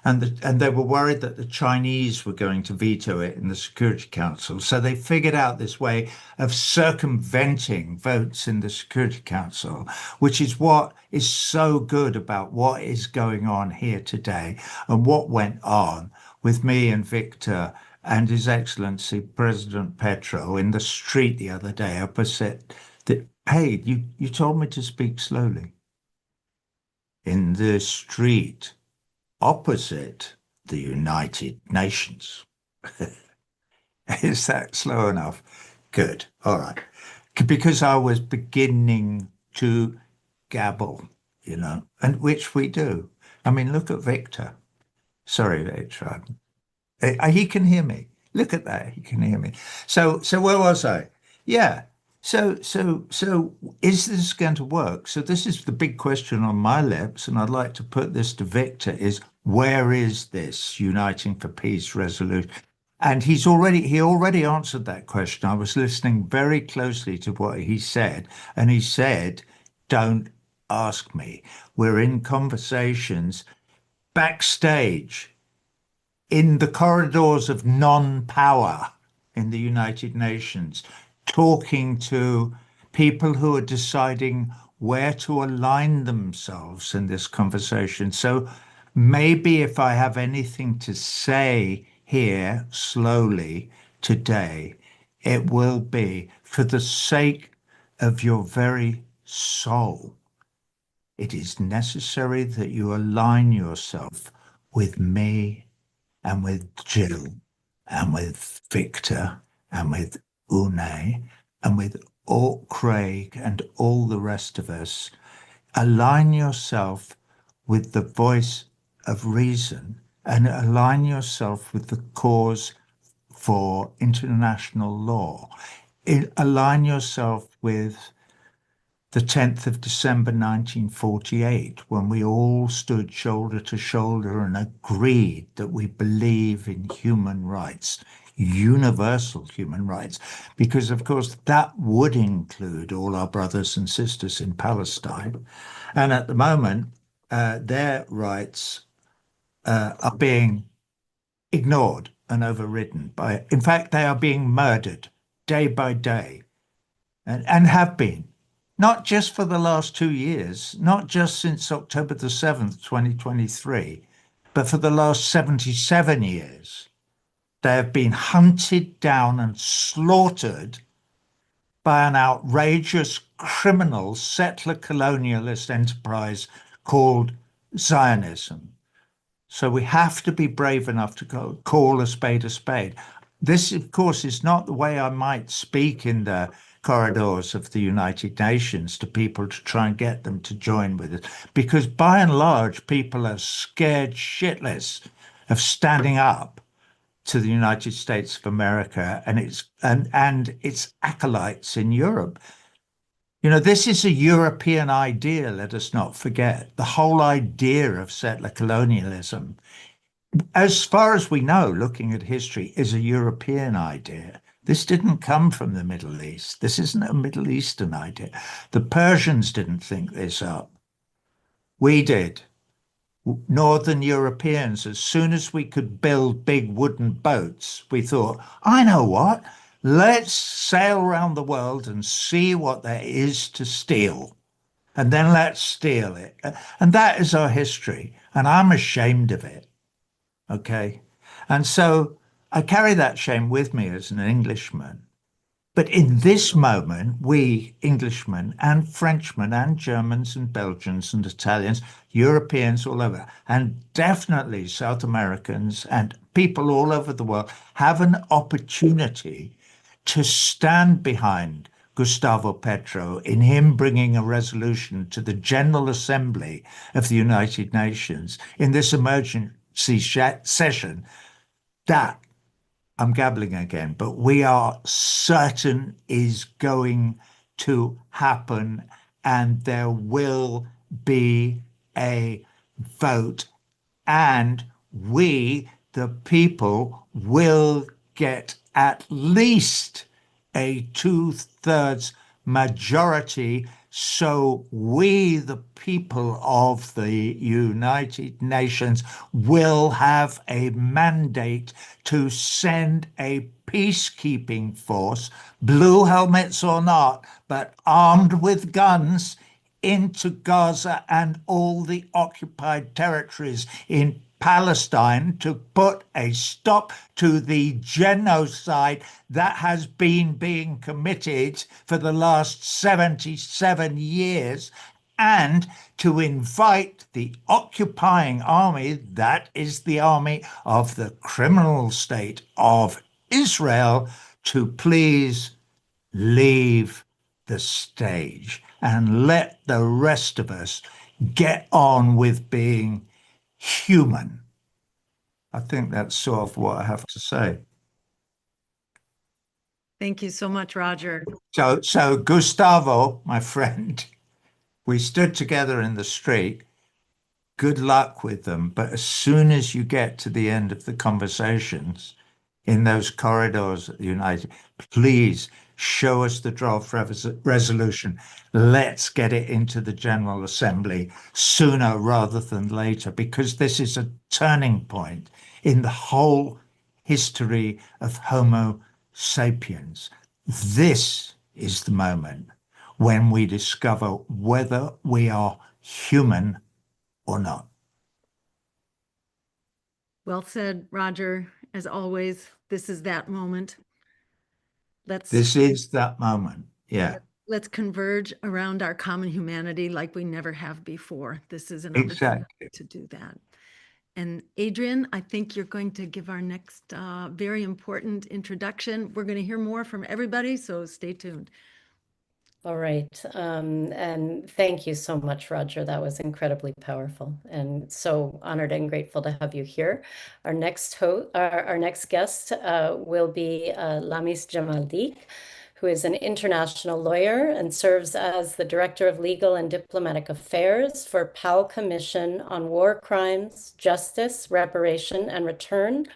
And they were worried that the Chinese were going to veto it in the Security Council. So they figured out this way of circumventing votes in the Security Council, which is what is so good about what is going on here today and what went on with me and Victor and His Excellency President Petro in the street the other day opposite. Hey, you told me to speak slowly. In the street opposite the United Nations. Is that slow enough? Good. All right. Because I was beginning to gabble, and which we do. I mean, look at Victor. Sorry, Victor. He can hear me. Look at that. He can hear me. So where was I? Yeah. So is this going to work? So this is the big question on my lips, and I'd like to put this to Victor, is where is this Uniting for Peace resolution? And he already answered that question. I was listening very closely to what he said, and he said, don't ask me. We're in conversations backstage in the corridors of non-power in the United Nations, talking to people who are deciding where to align themselves in this conversation. So maybe if I have anything to say here slowly today, it will be for the sake of your very soul. It is necessary that you align yourself with me and with Jill and with Victor and with Une and with all Craig and all the rest of us. Align yourself with the voice of reason and align yourself with the cause for international law. Align yourself with the 10th of December 1948, when we all stood shoulder to shoulder and agreed that we believe in human rights, universal human rights, because of course that would include all our brothers and sisters in Palestine. And at the moment, their rights are being ignored and overridden by, in fact, they are being murdered day by day and have been. Not just for the last 2 years, not just since October the 7th, 2023, but for the last 77 years. They have been hunted down and slaughtered by an outrageous criminal settler colonialist enterprise called Zionism. So we have to be brave enough to call a spade a spade. This, of course, is not the way I might speak in the corridors of the United Nations to people to try and get them to join with it, because by and large, people are scared shitless of standing up to the United States of America and its acolytes in Europe. You know, this is a European idea, let us not forget. The whole idea of settler colonialism, as far as we know, looking at history, is a European idea. This didn't come from the Middle East. This isn't a Middle Eastern idea. The Persians didn't think this up. We did. Northern Europeans, as soon as we could build big wooden boats, we thought, I know what, let's sail around the world and see what there is to steal. And then let's steal it. And that is our history. And I'm ashamed of it. Okay. And so I carry that shame with me as an Englishman. But in this moment, we Englishmen and Frenchmen and Germans and Belgians and Italians, Europeans all over, and definitely South Americans and people all over the world have an opportunity to stand behind Gustavo Petro in him bringing a resolution to the General Assembly of the United Nations in this emergency session that, I'm gabbling again, but we are certain is going to happen, and there will be a vote, and we, the people, will get at least a 2/3 majority, so we, the people of the United Nations, will have a mandate to send a peacekeeping force, blue helmets or not, but armed with guns, into Gaza and all the occupied territories in Palestine to put a stop to the genocide that has been being committed for the last 77 years, and to invite the occupying army, that is the army of the criminal state of Israel, to please leave the stage and let the rest of us get on with being human. I think that's sort of what I have to say. Thank you so much, Roger. So Gustavo, my friend, we stood together in the street. Good luck with them. But as soon as you get to the end of the conversations in those corridors at the United, please show us the draft resolution. Let's get it into the General Assembly sooner rather than later, because this is a turning point in the whole history of Homo sapiens. This is the moment when we discover whether we are human or not. Well said, Roger. As always, this is that moment. This is that moment. Yeah. Let's converge around our common humanity like we never have before. This is an opportunity to do that. And Adrian, I think you're going to give our next very important introduction. We're going to hear more from everybody, so stay tuned. All right. And thank you so much, Roger. That was incredibly powerful, and so honored and grateful to have you here. Our next guest will be Lamis Deek, who is an international lawyer and serves as the Director of Legal and Diplomatic Affairs for PAL Commission on War Crimes, Justice, Reparation, and Return,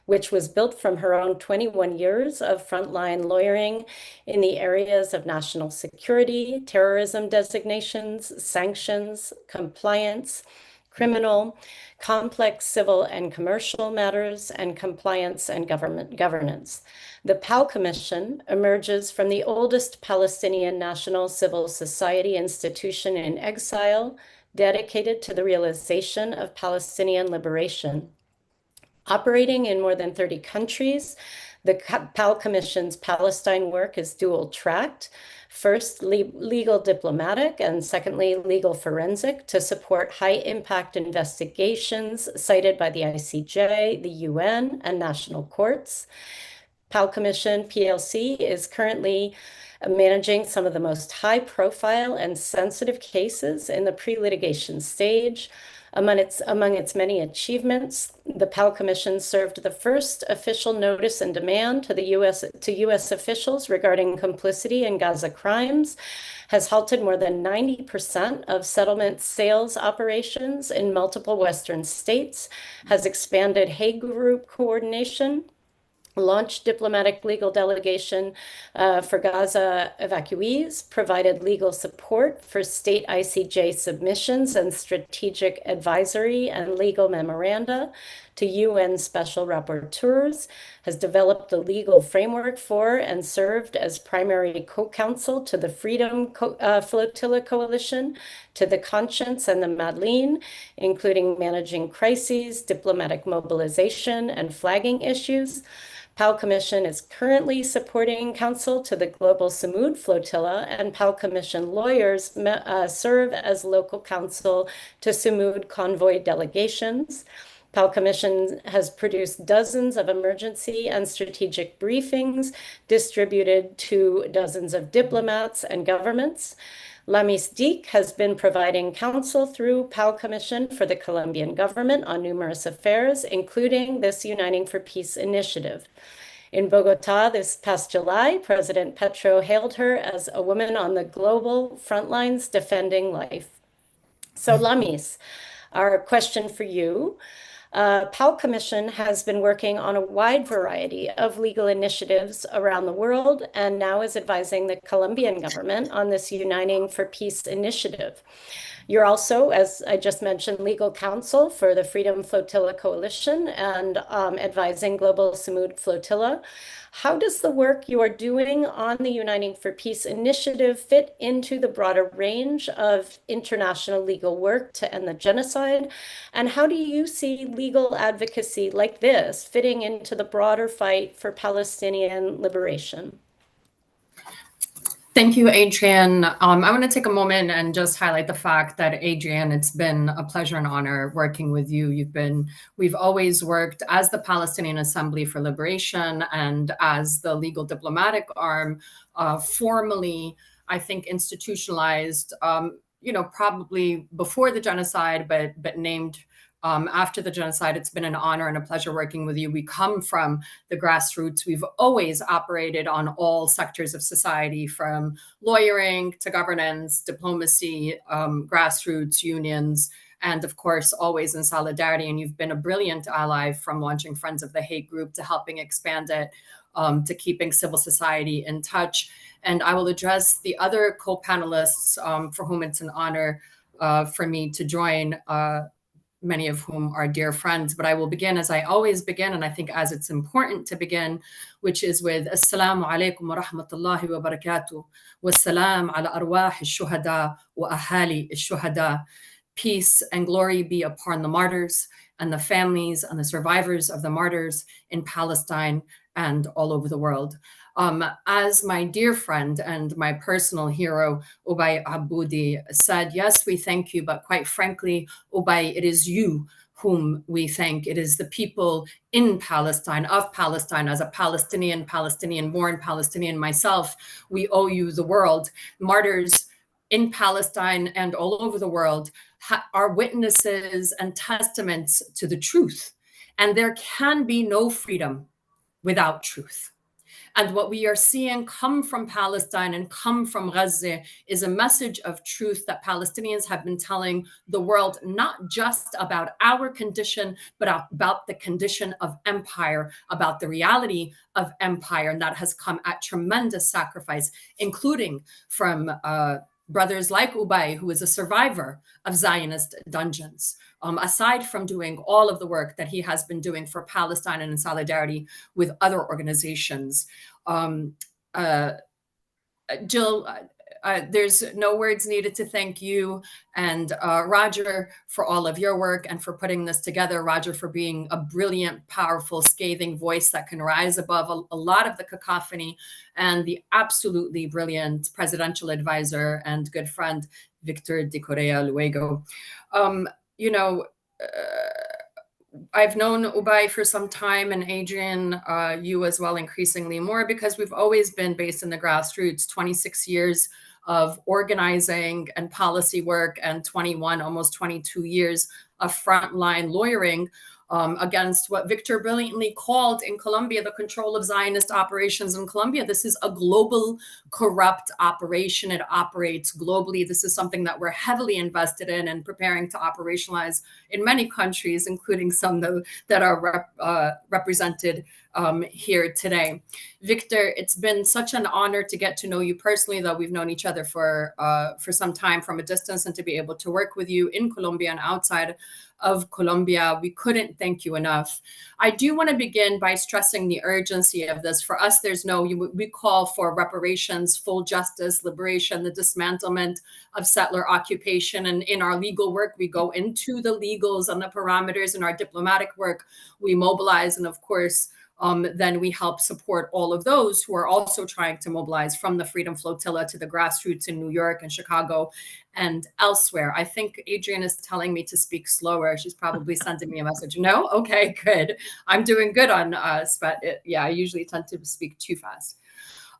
which was built from her own 21 years of frontline lawyering in the areas of national security, terrorism designations, sanctions, compliance, criminal, complex civil and commercial matters, and compliance and governance. The PAL Commission emerges from the oldest Palestinian national civil society institution in exile, dedicated to the realization of Palestinian liberation. Operating in more than 30 countries, the PAL Commission's Palestine work is dual-tracked. First, legal diplomatic, and secondly, legal forensic, to support high-impact investigations cited by the ICJ, the UN, and national courts. PAL Commission PLC is currently managing some of the most high-profile and sensitive cases in the pre-litigation stage. Among its many achievements, the PAL Commission served the first official notice and demand to U.S. officials regarding complicity in Gaza crimes, has halted more than 90% of settlement sales operations in multiple Western states, has expanded Hague Group coordination, launched diplomatic legal delegation for Gaza evacuees, provided legal support for state ICJ submissions and strategic advisory and legal memoranda to UN special rapporteurs, has developed a legal framework for and served as primary co-counsel to the Freedom Flotilla Coalition, to the Conscience and the Madeleine, including managing crises, diplomatic mobilization, and flagging issues. PAL Commission is currently supporting counsel to the Global Samud Flotilla, and PAL Commission lawyers serve as local counsel to Samud convoy delegations. PAL Commission has produced dozens of emergency and strategic briefings distributed to dozens of diplomats and governments. Lamis Deek has been providing counsel through PAL Commission for the Colombian government on numerous affairs, including this Uniting for Peace initiative. In Bogotá this past July, President Petro hailed her as a woman on the global front lines defending life. So Lamis, our question for you. PAL Commission has been working on a wide variety of legal initiatives around the world and now is advising the Colombian government on this Uniting for Peace initiative. You're also, as I just mentioned, legal counsel for the Freedom Flotilla Coalition and advising Global Samud Flotilla. How does the work you are doing on the Uniting for Peace initiative fit into the broader range of international legal work to end the genocide? And how do you see legal advocacy like this fitting into the broader fight for Palestinian liberation? Thank you, Adrian. I want to take a moment and just highlight the fact that, Adrian, it's been a pleasure and honor working with you. We've always worked as the Palestinian Assembly for Liberation and as the legal diplomatic arm, formally, I think, institutionalized, probably before the genocide, but named after the genocide. It's been an honor and a pleasure working with you. We come from the grassroots. We've always operated on all sectors of society, from lawyering to governance, diplomacy, grassroots, unions, and of course, always in solidarity. And you've been a brilliant ally, from launching Friends of the Hague Group to helping expand it, to keeping civil society in touch. And I will address the other co-panelists for whom it's an honor for me to join many of whom are dear friends. But I will begin as I always begin, and I think as it's important to begin, which is with Assalamu alaikum wa rahmatullahi wa barakatuh. Wassalam ala arwah al-shuhada wa ahali al-shuhada. Peace and glory be upon the martyrs and the families and the survivors of the martyrs in Palestine and all over the world. As my dear friend and my personal hero, Ubai Aboudi, said, yes, we thank you, but quite frankly, Ubai, it is you whom we thank. It is the people in Palestine, of Palestine, as a Palestinian, Palestinian-born Palestinian myself, we owe you the world. Martyrs in Palestine and all over the world are witnesses and testaments to the truth. And there can be no freedom without truth. And what we are seeing come from Palestine and come from Gaza is a message of truth that Palestinians have been telling the world, not just about our condition, but about the condition of empire, about the reality of empire. And that has come at tremendous sacrifice, including from brothers like Ubai, who is a survivor of Zionist dungeons. Aside from doing all of the work that he has been doing for Palestine and in solidarity with other organizations. Jill, there's no words needed to thank you and Roger for all of your work and for putting this together. Roger for being a brilliant, powerful, scathing voice that can rise above a lot of the cacophony, and the absolutely brilliant presidential advisor and good friend, Victor de Correa Luego. You know, I've known Ubai for some time, and Adrian, you as well, increasingly more, because we've always been based in the grassroots, 26 years of organizing and policy work and 21, almost 22 years of frontline lawyering against what Victor brilliantly called in Colombia the control of Zionist operations in Colombia. This is a global corrupt operation. It operates globally. This is something that we're heavily invested in and preparing to operationalize in many countries, including some that are represented here today. Victor, it's been such an honor to get to know you personally, though we've known each other for some time from a distance, and to be able to work with you in Colombia and outside of Colombia. We couldn't thank you enough. I do want to begin by stressing the urgency of this. For us, we call for reparations, full justice, liberation, the dismantlement of settler occupation. And in our legal work, we go into the legals and the parameters. In our diplomatic work, we mobilize, and of course, then we help support all of those who are also trying to mobilize, from the Freedom Flotilla to the grassroots in New York and Chicago and elsewhere. I think Adrian is telling me to speak slower. She's probably sending me a message. No? Okay, good. I'm doing good on yeah, I usually tend to speak too fast.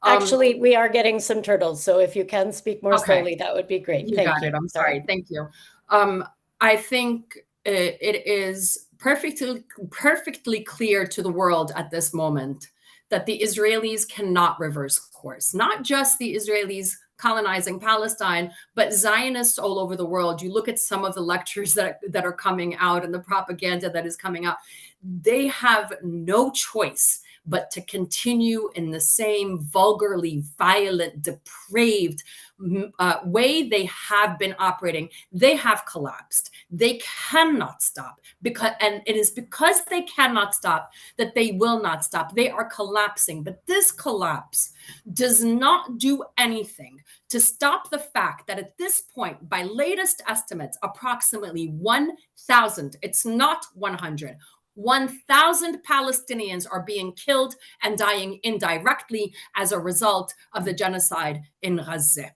Actually, we are getting some turtles, so if you can speak more slowly, that would be great. Thank you. I'm sorry. Thank you. I think it is perfectly clear to the world at this moment that the Israelis cannot reverse course. Not just the Israelis colonizing Palestine, but Zionists all over the world. You look at some of the lectures that are coming out and the propaganda that is coming out. They have no choice but to continue in the same vulgarly violent, depraved way they have been operating. They have collapsed. They cannot stop, and it is because they cannot stop that they will not stop. They are collapsing, but this collapse does not do anything to stop the fact that at this point, by latest estimates, approximately 1,000, it's not 100, 1,000 Palestinians are being killed and dying indirectly as a result of the genocide in Gaza.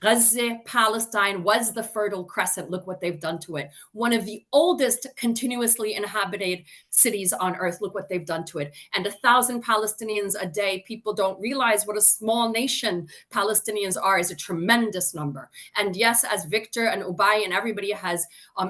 Gaza, Palestine, was the Fertile Crescent. Look what they've done to it. One of the oldest continuously inhabited cities on earth. Look what they've done to it. And 1,000 Palestinians a day. People don't realize what a small nation Palestinians are, is a tremendous number. And yes, as Victor and Ubai and everybody has,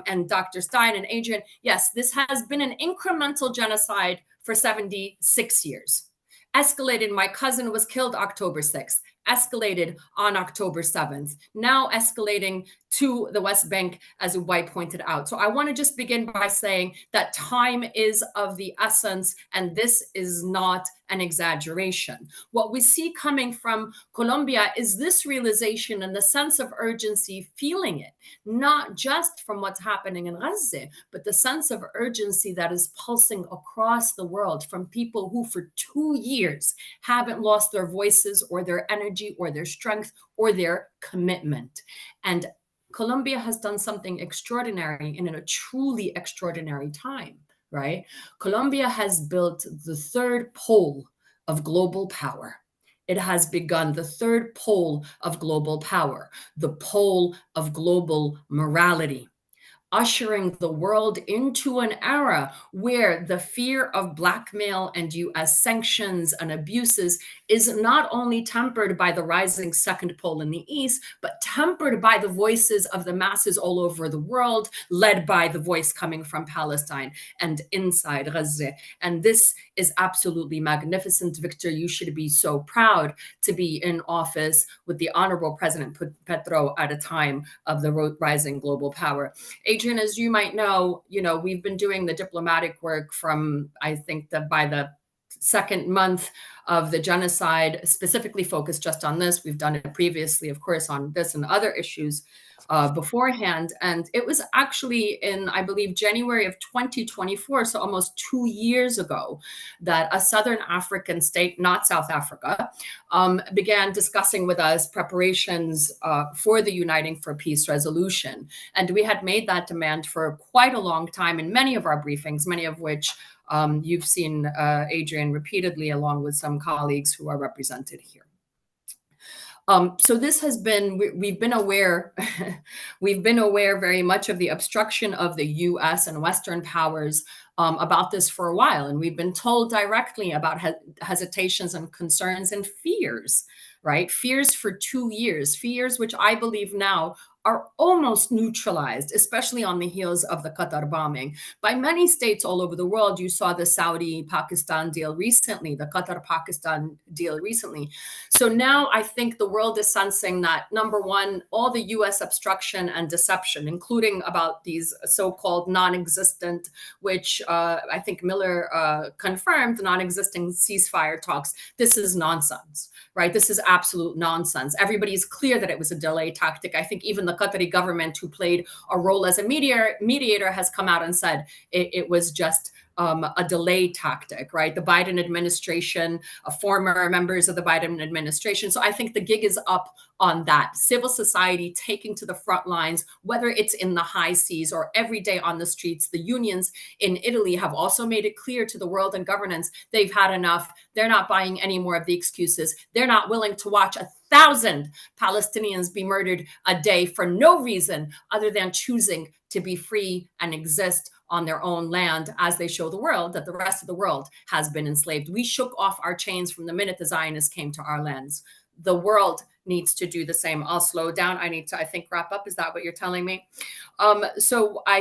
and Dr. Stein and Adrian, yes, this has been an incremental genocide for 76 years. Escalated. My cousin was killed October 6th. escalated on October 7th, now escalating to the West Bank, as Ubai pointed out. So I want to just begin by saying that time is of the essence, and this is not an exaggeration. What we see coming from Colombia is this realization and the sense of urgency, feeling it, not just from what's happening in Gaza, but the sense of urgency that is pulsing across the world from people who for 2 years haven't lost their voices or their energy or their strength or their commitment. And Colombia has done something extraordinary in a truly extraordinary time, right? Colombia has built the third pole of global power. It has begun the third pole of global power, the pole of global morality, ushering the world into an era where the fear of blackmail and US sanctions and abuses is not only tempered by the rising second pole in the East, but tempered by the voices of the masses all over the world, led by the voice coming from Palestine and inside Gaza. And this is absolutely magnificent. Victor, you should be so proud to be in office with the Honorable President Petro at a time of the rising global power. Adrian, as you might know, we've been doing the diplomatic work from, I think, by the second month of the genocide, specifically focused just on this. We've done it previously, of course, on this and other issues beforehand. And it was actually in, I believe, January of 2024, so almost 2 years ago, that a Southern African state, not South Africa, began discussing with us preparations for the Uniting for Peace resolution. And we had made that demand for quite a long time in many of our briefings, many of which you've seen Adrian repeatedly, along with some colleagues who are represented here. So this has been, we've been aware very much of the obstruction of the US and Western powers about this for a while. And we've been told directly about hesitations and concerns and fears, right? Fears for 2 years, fears which I believe now are almost neutralized, especially on the heels of the Qatar bombing. By many states all over the world, you saw the Saudi-Pakistan deal recently, the Qatar-Pakistan deal recently. So now I think the world is sensing that, number one, all the US obstruction and deception, including about these so-called non-existent, which I think Miller confirmed, non-existent ceasefire talks, this is nonsense, right? This is absolute nonsense. Everybody's clear that it was a delay tactic. I think even the Qatari government, who played a role as a mediator, has come out and said it was just a delay tactic, right? The Biden administration, former members of the Biden administration. So I think the gig is up on that. Civil society taking to the front lines, whether it's in the high seas or every day on the streets. The unions in Italy have also made it clear to the world and governance they've had enough. They're not buying any more of the excuses. They're not willing to watch 1,000 Palestinians be murdered a day for no reason other than choosing to be free and exist on their own land, as they show the world that the rest of the world has been enslaved. We shook off our chains from the minute the Zionists came to our lands. The world needs to do the same. I'll slow down. I need to, I think, wrap up. Is that what you're telling me? So I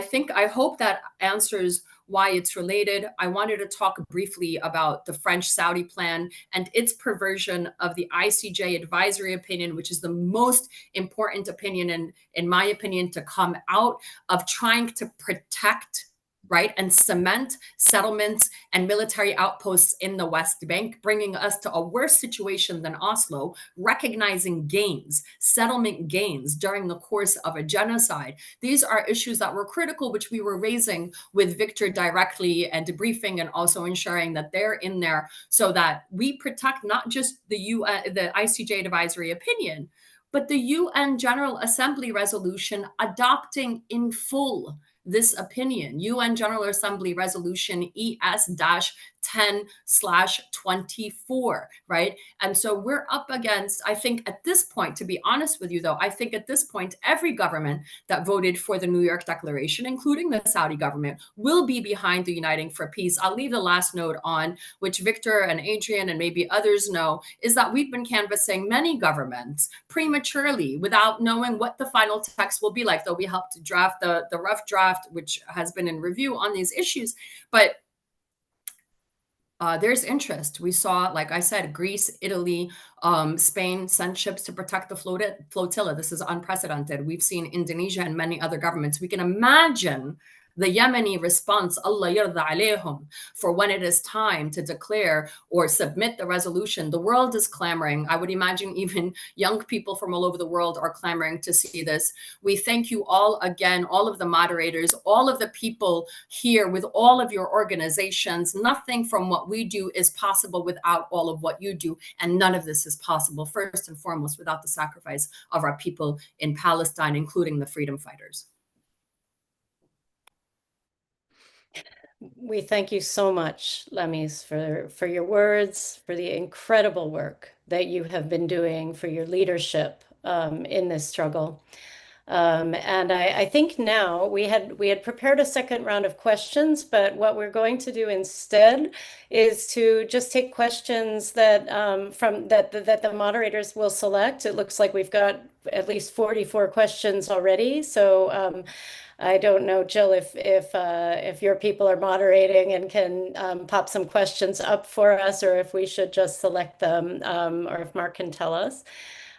hope that answers why it's related. I wanted to talk briefly about the French-Saudi plan and its perversion of the ICJ advisory opinion, which is the most important opinion, in my opinion, to come out of trying to protect, right, and cement settlements and military outposts in the West Bank, bringing us to a worse situation than Oslo, recognizing gains, settlement gains during the course of a genocide. These are issues that were critical, which we were raising with Victor directly and debriefing, and also ensuring that they're in there so that we protect not just the ICJ advisory opinion, but the UN General Assembly resolution adopting in full this opinion, UN General Assembly Resolution ES-10/24, right? And so we're up against, I think at this point, to be honest with you though, I think at this point, every government that voted for the New York Declaration, including the Saudi government, will be behind the Uniting for Peace. I'll leave the last note on, which Victor and Adrian and maybe others know, is that we've been canvassing many governments prematurely without knowing what the final text will be like, though we helped to draft the rough draft, which has been in review on these issues. But there's interest. We saw, like I said, Greece, Italy, Spain sent ships to protect the flotilla. This is unprecedented. We've seen Indonesia and many other governments. We can imagine the Yemeni response, Allah yarda alayhum, for when it is time to declare or submit the resolution. The world is clamoring. I would imagine even young people from all over the world are clamoring to see this. We thank you all again, all of the moderators, all of the people here with all of your organizations. Nothing from what we do is possible without all of what you do. And none of this is possible, first and foremost, without the sacrifice of our people in Palestine, including the freedom fighters. We thank you so much, Lamis, for your words, for the incredible work that you have been doing, for your leadership in this struggle. And I think now we had prepared a second round of questions, but what we're going to do instead is to just take questions that that the moderators will select. It looks like we've got at least 44 questions already. So I don't know, Jill, if your people are moderating and can pop some questions up for us, or if we should just select them, or if Mark can tell us.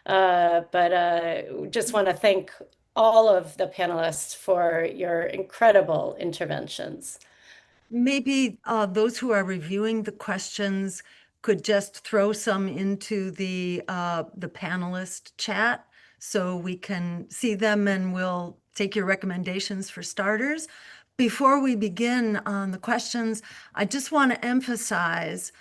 But just want to thank all of the panelists for your incredible interventions. Maybe those who are reviewing the questions could just throw some into the panelist chat so we can see them, and we'll take your recommendations for starters. Before we begin on the questions, I just want to emphasize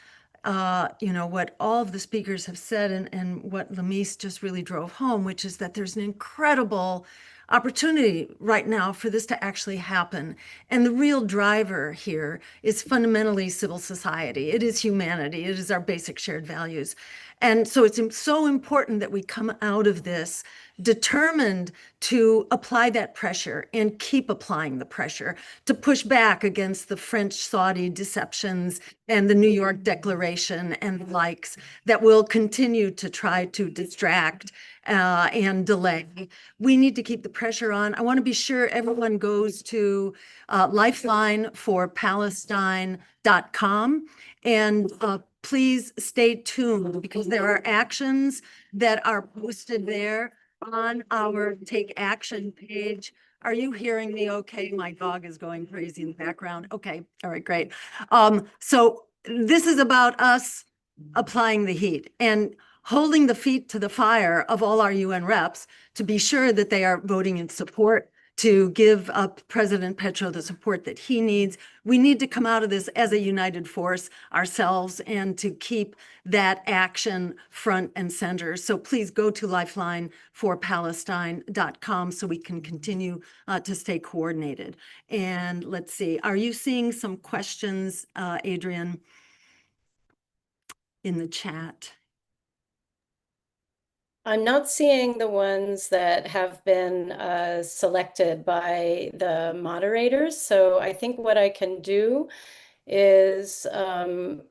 what all of the speakers have said, and what Lamis just really drove home, which is that there's an incredible opportunity right now for this to actually happen. And the real driver here is fundamentally civil society. It is humanity. It is our basic shared values. And so it's so important that we come out of this determined to apply that pressure and keep applying the pressure, to push back against the French-Saudi deceptions and the New York Declaration and the likes that will continue to try to distract and delay. We need to keep the pressure on. I want to be sure everyone goes to Lifeline for Palestine.com, and please stay tuned, because there are actions that are posted there on our Take Action page. Are you hearing me okay? My dog is going crazy in the background. Okay, all right, great. So this is about us applying the heat and holding the feet to the fire of all our UN reps to be sure that they are voting in support to give up President Petro the support that he needs. We need to come out of this as a united force ourselves and to keep that action front and center. So please go to lifelineforpalestine.com so we can continue to stay coordinated. And let's see, are you seeing some questions, Adrian, in the chat? I'm not seeing the ones that have been selected by the moderators. So I think what I can do is Adrian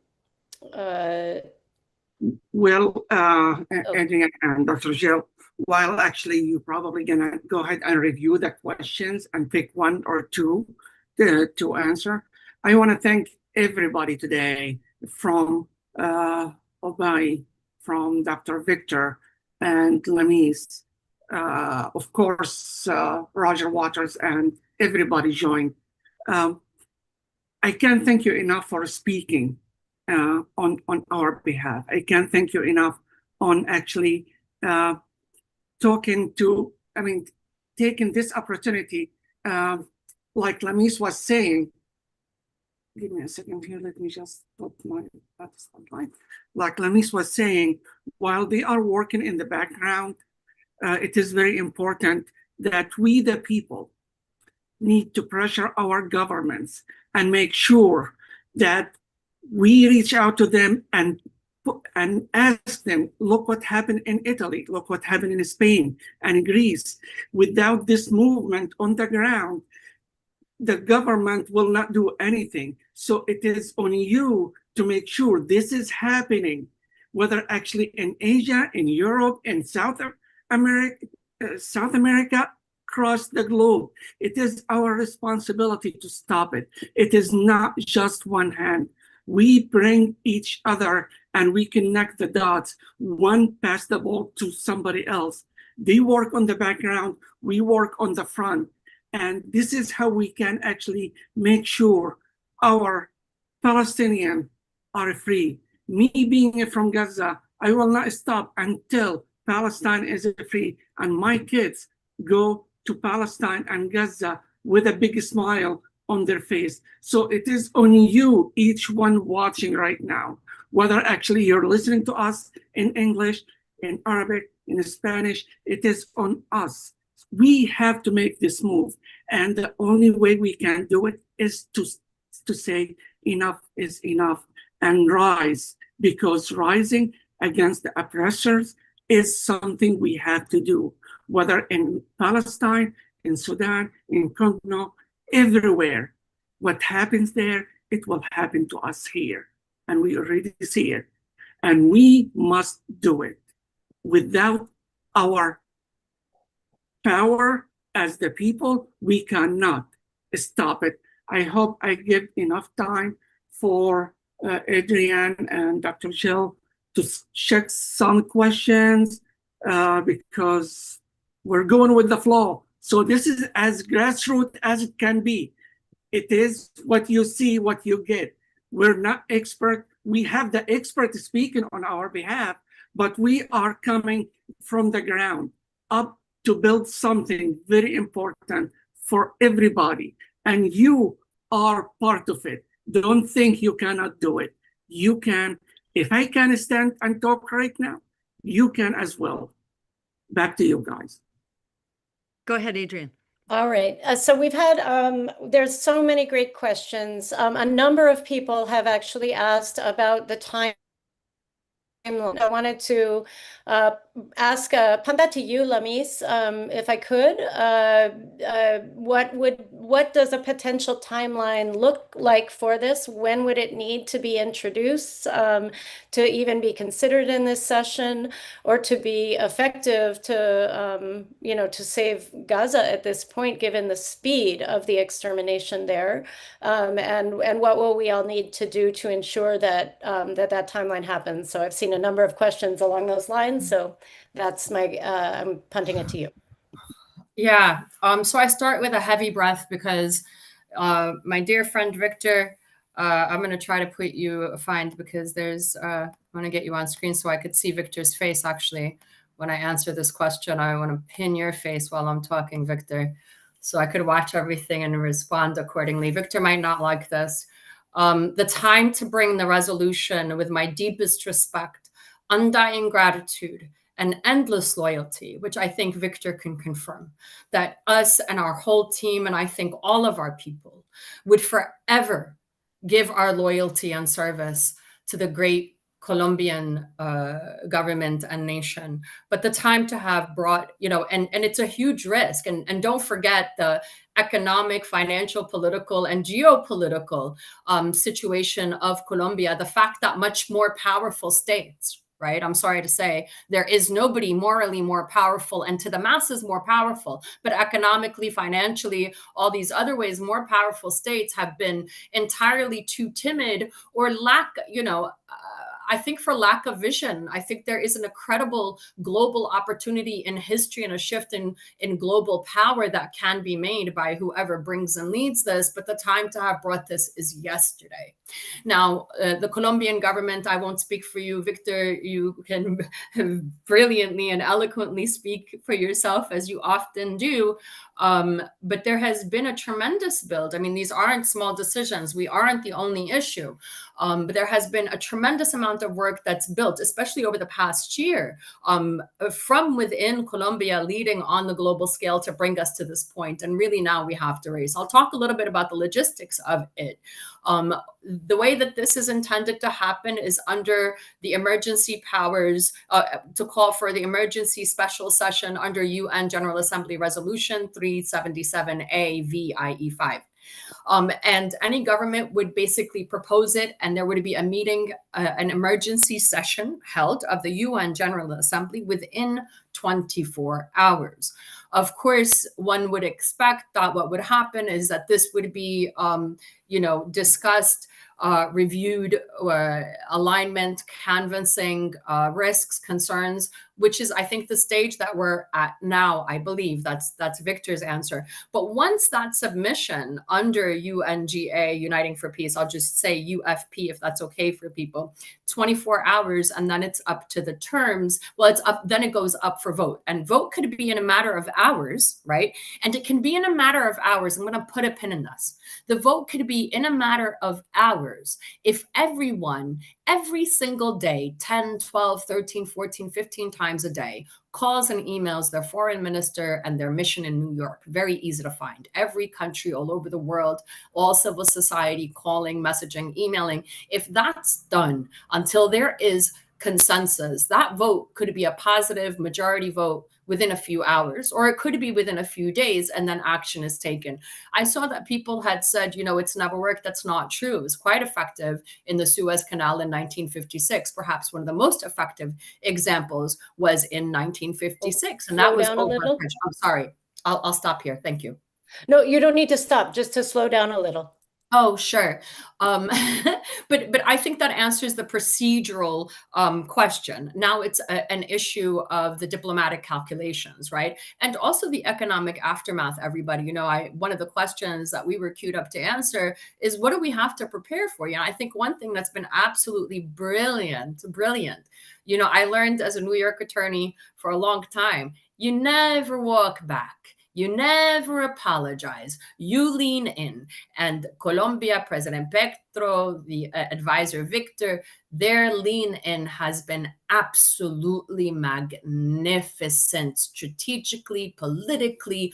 and Dr. Jill, while actually you're probably gonna go ahead and review the questions and pick one or two to answer, I want to thank everybody today, from Ubai, from Dr. Victor, and Lamis, of course, Roger Waters, and everybody joined. I can't thank you enough for speaking on our behalf. I can't thank you enough on actually taking this opportunity, like Lamis was saying. Give me a second here, let me just put my line. Like Lamis was saying, while they are working in the background, it is very important that we, the people, need to pressure our governments and make sure that we reach out to them and ask them, look what happened in Italy, look what happened in Spain and Greece. Without this movement on the ground, the government will not do anything. So it is on you to make sure this is happening, whether actually in Asia, in Europe, in South America, across the globe. It is our responsibility to stop it. It is not just one hand. We bring each other and we connect the dots. One pass the ball to somebody else. They work on the background, we work on the front. And this is how we can actually make sure our Palestinians are free. Me being from Gaza, I will not stop until Palestine is free and my kids go to Palestine and Gaza with a big smile on their face. So it is on you, each one watching right now, whether actually you're listening to us in English, in Arabic, in Spanish, it is on us. We have to make this move. And the only way we can do it is to say enough is enough and rise, because rising against the oppressors is something we have to do, whether in Palestine, in Sudan, in Congo, everywhere. What happens there, it will happen to us here. And we already see it. And we must do it. Without our power as the people, we cannot stop it. I hope I give enough time for Adrian and Dr. Jill to check some questions because we're going with the flow. So this is as grassroots as it can be. It is what you see, what you get. We're not expert. We have the expert speaking on our behalf, but we are coming from the ground up to build something very important for everybody. And you are part of it. Don't think you cannot do it. You can. If I can stand and talk right now, you can as well. Back to you guys. Go ahead, Adrian. All right. So we've had, there's so many great questions. A number of people have actually asked about the time. I wanted to ask, pump that to you, Lamis, if I could. What does a potential timeline look like for this? When would it need to be introduced to even be considered in this session, or to be effective to, to save Gaza at this point, given the speed of the extermination there? And what will we all need to do to ensure that that timeline happens? So I've seen a number of questions along those lines. So that's my, I'm punting it to you. Yeah. So I start with a heavy breath because my dear friend Victor, I'm going to try to put you because there's, I want to get you on screen so I could see Victor's face. Actually, when I answer this question, I want to pin your face while I'm talking, Victor, so I could watch everything and respond accordingly. Victor might not like this. The time to bring the resolution with my deepest respect, undying gratitude, and endless loyalty, which I think Victor can confirm, that us and our whole team, and I think all of our people, would forever give our loyalty and service to the great Colombian government and nation. But the time to have brought, and it's a huge risk. And don't forget the economic, financial, political, and geopolitical situation of Colombia, the fact that much more powerful states, right? I'm sorry to say, there is nobody morally more powerful and to the masses more powerful, but economically, financially, all these other ways, more powerful states have been entirely too timid or lack, I think for lack of vision. I think there is an incredible global opportunity in history and a shift in global power that can be made by whoever brings and leads this. But the time to have brought this is yesterday. Now, the Colombian government, I won't speak for you, Victor. You can brilliantly and eloquently speak for yourself, as you often do. But there has been a tremendous build. I mean, these aren't small decisions. We aren't the only issue. But there has been a tremendous amount of work that's built, especially over the past year, from within Colombia, leading on the global scale to bring us to this point. And really now we have to race. I'll talk a little bit about the logistics of it. The way that this is intended to happen is under the emergency powers to call for the emergency special session under UN General Assembly Resolution 377A VIE5. And any government would basically propose it, and there would be a meeting, an emergency session held of the UN General Assembly within 24 hours. Of course, one would expect that what would happen is that this would be, discussed reviewed alignment, canvassing risks, concerns, which is, I think, the stage that we're at now. I believe that's Victor's answer. But once that submission under UNGA, Uniting for Peace, I'll just say UFP if that's okay for people, 24 hours, and then it's up to the terms. Well, it's up, then it goes up for vote, and vote could be in a matter of hours, right? And it can be in a matter of hours. I'm going to put a pin in this. The vote could be in a matter of hours if everyone, every single day, 10, 12, 13, 14, 15 times a day, calls and emails their foreign minister and their mission in New York. Very easy to find. Every country all over the world, all civil society, calling, messaging, emailing. If that's done until there is consensus, that vote could be a positive majority vote within a few hours, or it could be within a few days, and then action is taken. I saw that people had said, you know, it's never worked. That's not true. It was quite effective in the Suez Canal in 1956. Perhaps one of the most effective examples was in 1956, and that was over. I'm sorry. I'll stop here. Thank you. No, you don't need to stop, just to slow down a little. Oh, sure. But I think that answers the procedural question. Now it's an issue of the diplomatic calculations, right? And also the economic aftermath, everybody. You know, one of the questions that we were queued up to answer is, what do we have to prepare for? You know, I think one thing that's been absolutely brilliant. You know, I learned as a New York attorney for a long time, you never walk back. You never apologize. You lean in. And Colombia, President Petro, the advisor Victor, their lean in has been absolutely magnificent, strategically, politically,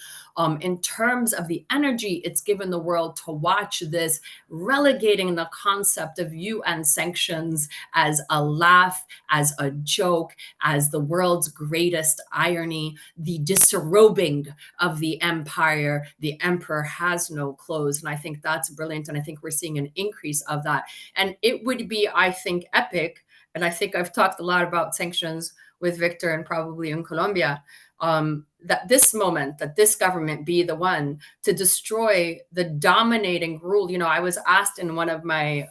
in terms of the energy it's given the world to watch this, relegating the concept of UN sanctions as a laugh, as a joke, as the world's greatest irony, the disrobing of the empire. The emperor has no clothes. And I think that's brilliant. And I think we're seeing an increase of that. And it would be, I think, epic. And I think I've talked a lot about sanctions with Victor and probably in Colombia, that this moment, that this government be the one to destroy the dominating rule. You know, I was asked in one of my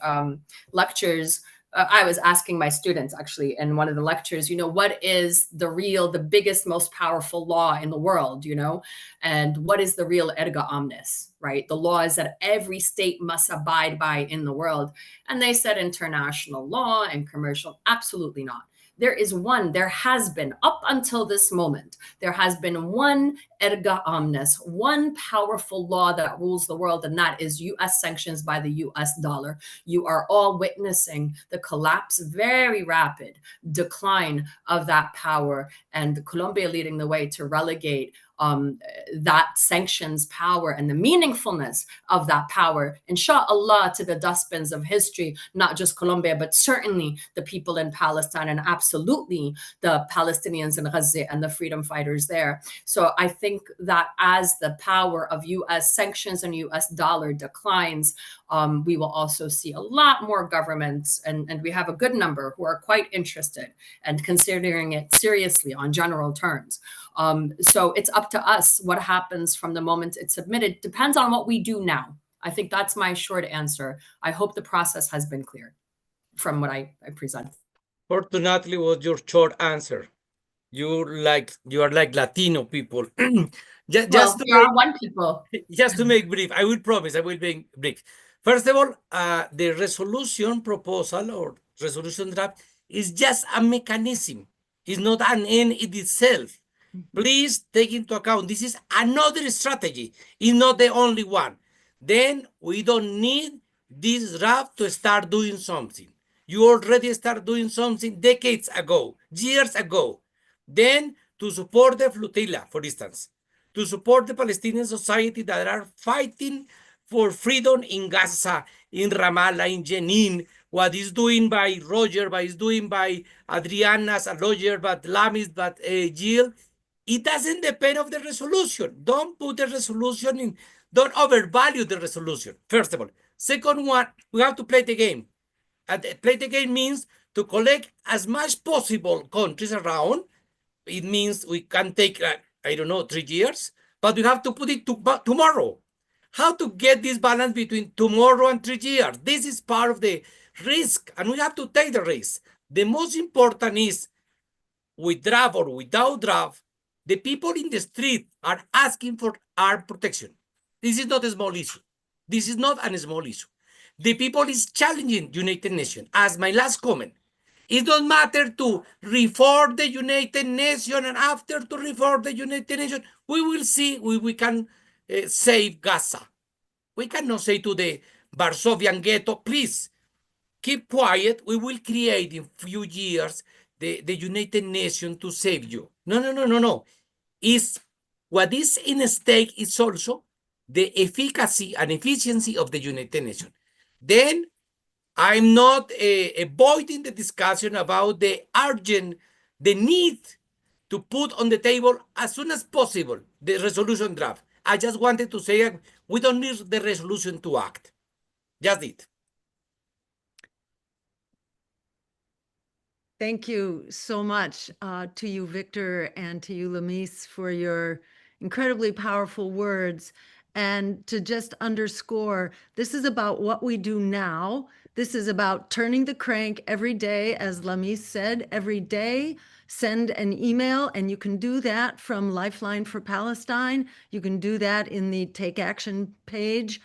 lectures, I was asking my students actually in one of the lectures, you know, what is the biggest, most powerful law in the world, you know, and what is the real erga omnes, right? The laws that every state must abide by in the world. And they said international law and commercial, absolutely not. There has been, up until this moment, there has been one erga omnes, one powerful law that rules the world, and that is US sanctions by the US dollar. You are all witnessing the collapse, very rapid decline of that power, and Colombia leading the way to relegate that sanctions power and the meaningfulness of that power, inshallah, to the dustbins of history, not just Colombia, but certainly the people in Palestine and absolutely the Palestinians in Gaza and the freedom fighters there. So I think that as the power of US sanctions and US dollar declines, we will also see a lot more governments, and we have a good number who are quite interested and considering it seriously on general terms. So it's up to us. What happens from the moment it's submitted depends on what we do now. I think that's my short answer. I hope the process has been clear from what I present. Fortunately, was your short answer. You are like Latino people. Just to make brief, I will promise I will be brief. First of all, the resolution proposal or resolution draft is just a mechanism. It's not an end in itself. Please take into account this is another strategy. It's not the only one. Then we don't need this draft to start doing something. You already start doing something decades ago, years ago. Then to support the flotilla, for instance, to support the Palestinian society that are fighting for freedom in Gaza, in Ramallah, in Jenin, what is doing by Roger, what is doing by Adriana as a lawyer, but Lamis, but Jill, it doesn't depend on the resolution. Don't put the resolution in, don't overvalue the resolution, first of all. Second one, we have to play the game. And play the game means to collect as much possible countries around. It means we can take, I don't know, 3 years, but we have to put it tomorrow. how to get this balance between tomorrow and 3 years. This is part of the risk, and we have to take the risk. The most important is, with draft or without draft, the people in the street are asking for our protection. This is not a small issue. This is not a small issue. The people is challenging United Nations. As my last comment, it doesn't matter to reform the United Nations, and after to reform the United Nations, we will see we can save Gaza. We cannot say to the Varsovian ghetto, please keep quiet. We will create in few years the United Nations to save you. No. Is what is in stake is also the efficacy and efficiency of the United Nations. Then I'm not avoiding the discussion about the need to put on the table as soon as possible the resolution draft. I just wanted to say we don't need the resolution to act. Just it. Thank you so much to you, Victor, and to you, Lamis, for your incredibly powerful words. And to just underscore, this is about what we do now. This is about turning the crank every day, as Lamis said, every day. Send an email, and you can do that from Lifeline for Palestine. You can do that in the Take Action page.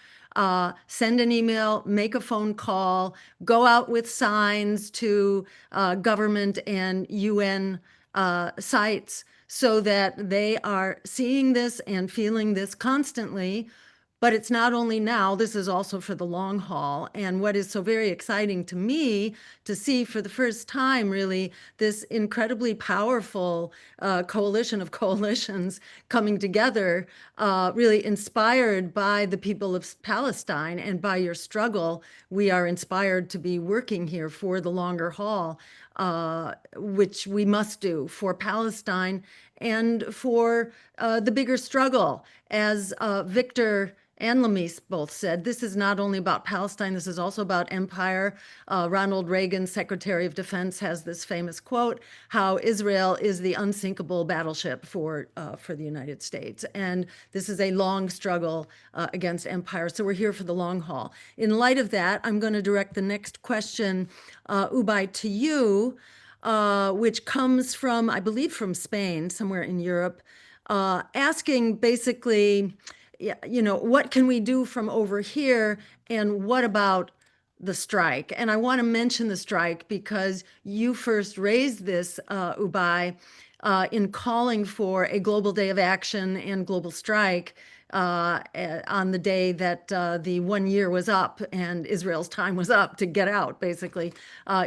Send an email, make a phone call, go out with signs to government and UN sites so that they are seeing this and feeling this constantly. But it's not only now, this is also for the long haul. And what is so very exciting to me to see for the first time, really, this incredibly powerful coalition of coalitions coming together, really inspired by the people of Palestine and by your struggle. We are inspired to be working here for the longer haul, which we must do for Palestine and for the bigger struggle. As Victor and Lamis both said, this is not only about Palestine, this is also about empire. Ronald Reagan, Secretary of Defense, has this famous quote, how Israel is the unsinkable battleship for the United States. And this is a long struggle against empire. So we're here for the long haul. In light of that, I'm going to direct the next question, Ubai, to you, which comes from, I believe, from Spain, somewhere in Europe, asking basically, what can we do from over here, and what about the strike? And I want to mention the strike because you first raised this, Ubai, in calling for a global day of action and global strike on the day that the 1 year was up and Israel's time was up to get out, basically.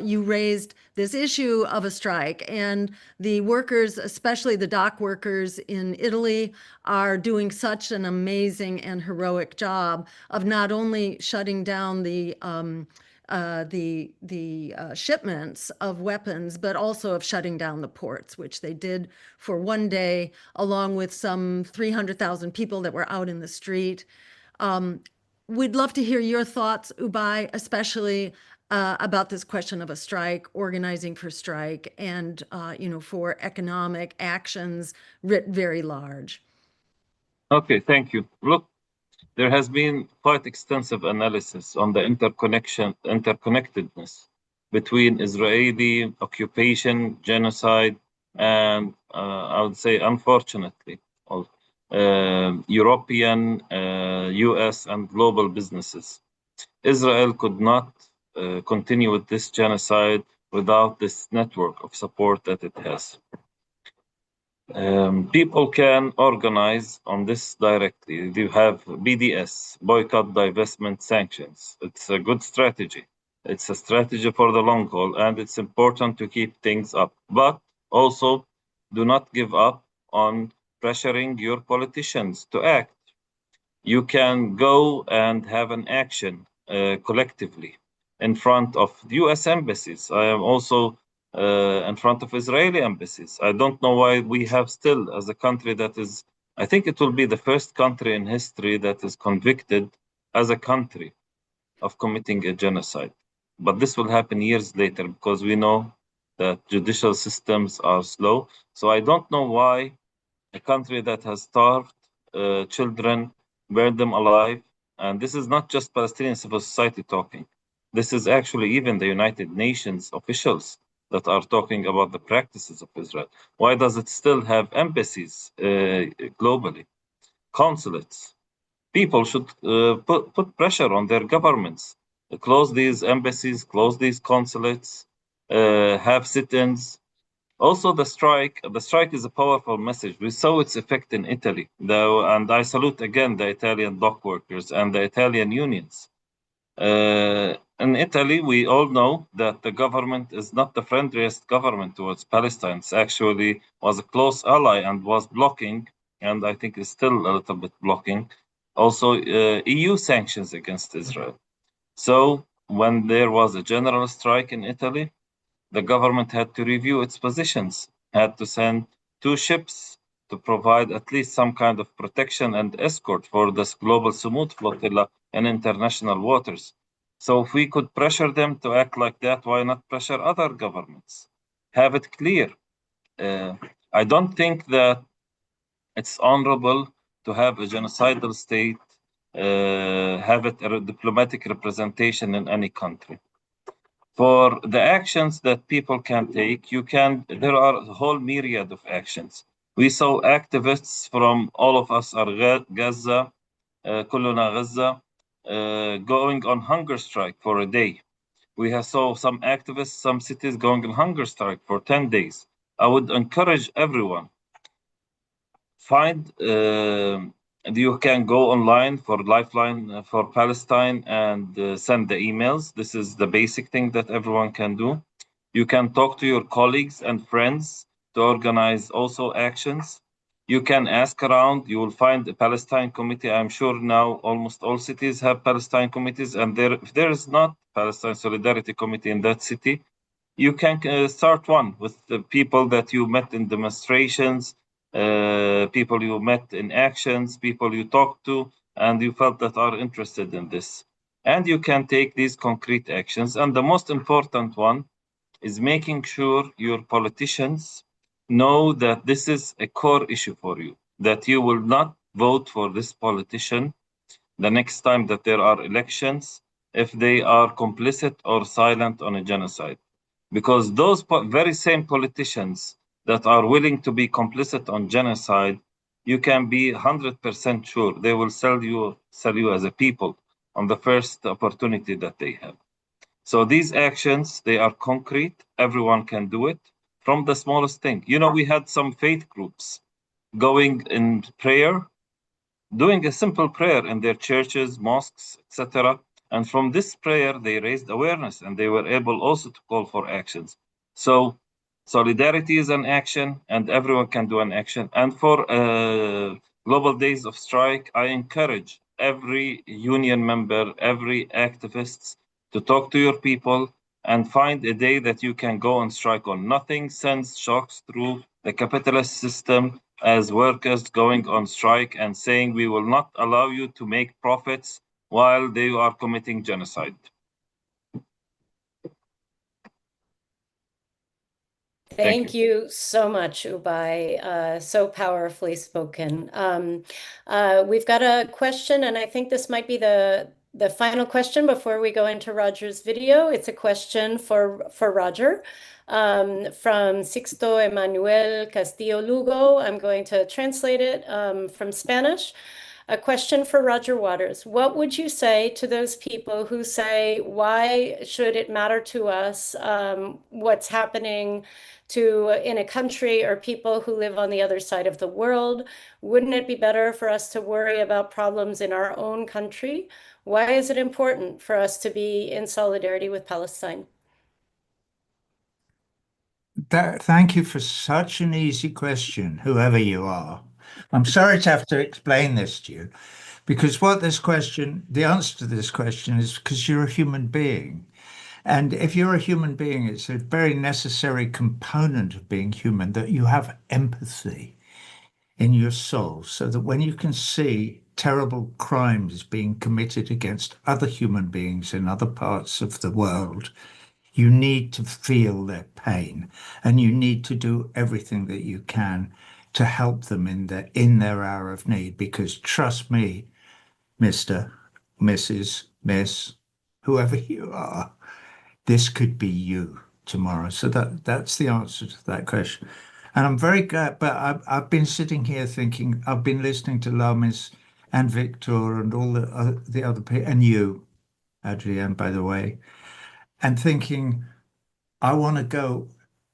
You raised this issue of a strike, and the workers, especially the dock workers in Italy, are doing such an amazing and heroic job of not only shutting down the shipments of weapons, but also of shutting down the ports, which they did for 1 day, along with some 300,000 people that were out in the street. We'd love to hear your thoughts, Ubai, especially about this question of a strike, organizing for strike, and for economic actions writ very large. Okay, thank you. Look, there has been quite extensive analysis on the interconnectedness between Israeli occupation, genocide, and I would say, unfortunately, European, US, and global businesses. Israel could not continue with this genocide without this network of support that it has. People can organize on this directly. You have BDS, boycott, divestment, sanctions. It's a good strategy. It's a strategy for the long haul, and it's important to keep things up. But also, do not give up on pressuring your politicians to act. You can go and have an action collectively in front of US embassies. I am also in front of Israeli embassies. I don't know why we have still, as a country that is, I think it will be the first country in history that is convicted as a country of committing a genocide. But this will happen years later because we know that judicial systems are slow. So I don't know why a country that has starved children, burned them alive, and this is not just Palestinian civil society talking. This is actually even the United Nations officials that are talking about the practices of Israel. Why does it still have embassies globally, consulates? People should put pressure on their governments, close these embassies, close these consulates, have sit-ins. Also, the strike is a powerful message. We saw its effect in Italy, though, and I salute again the Italian dock workers and the Italian unions. In Italy, we all know that the government is not the friendliest government towards Palestine. It actually was a close ally and was blocking, and I think is still a little bit blocking, also EU sanctions against Israel. So when there was a general strike in Italy, the government had to review its positions, had to send 2 ships to provide at least some kind of protection and escort for this global Sumut flotilla in international waters. So if we could pressure them to act like that, why not pressure other governments? Have it clear. I don't think that it's honorable to have a genocidal state, have it a diplomatic representation in any country. For the actions that people can take, there are a whole myriad of actions. We saw activists from all of us are Gaza, Kulluna Gaza, going on hunger strike for a day. We saw some activists, some cities going on hunger strike for 10 days. I would encourage everyone, you can go online for Lifeline for Palestine and send the emails. This is the basic thing that everyone can do. You can talk to your colleagues and friends to organize also actions. You can ask around. You will find a Palestine committee. I'm sure now almost all cities have Palestine committees, and if there is not Palestine Solidarity Committee in that city, you can start one with the people that you met in demonstrations, people you met in actions, people you talked to, and you felt that are interested in this. And you can take these concrete actions. And the most important one is making sure your politicians know that this is a core issue for you, that you will not vote for this politician the next time that there are elections if they are complicit or silent on a genocide. Because those very same politicians that are willing to be complicit on genocide, you can be 100% sure they will sell you as a people on the first opportunity that they have. So these actions, they are concrete. Everyone can do it from the smallest thing. We had some faith groups going in prayer, doing a simple prayer in their churches, mosques, etc. And from this prayer, they raised awareness and they were able also to call for actions. So solidarity is an action and everyone can do an action. And for Global Days of Strike, I encourage every union member, every activist to talk to your people and find a day that you can go on strike on. Nothing sends shocks through the capitalist system as workers going on strike and saying we will not allow you to make profits while they are committing genocide. Thank you so much, Ubai. So powerfully spoken. We've got a question, and I think this might be the final question before we go into Roger's video. It's a question for Roger from Sixto Emanuel Castillo Lugo. I'm going to translate it from Spanish. A question for Roger Waters. What would you say to those people who say, why should it matter to us what's happening in a country or people who live on the other side of the world? Wouldn't it be better for us to worry about problems in our own country? Why is it important for us to be in solidarity with Palestine? Thank you for such an easy question, whoever you are. I'm sorry to have to explain this to you, because the answer to this question is because you're a human being. And if you're a human being, it's a very necessary component of being human that you have empathy in your soul, so that when you can see terrible crimes being committed against other human beings in other parts of the world, you need to feel their pain, and you need to do everything that you can to help them in their hour of need. Because trust me, mister, Miss, whoever you are, this could be you tomorrow. So that's the answer to that question. And I'm very glad, but I've been sitting here thinking, I've been listening to Lamis and Victor and all the other people, and you, Adrienne, by the way, and thinking, I want to go,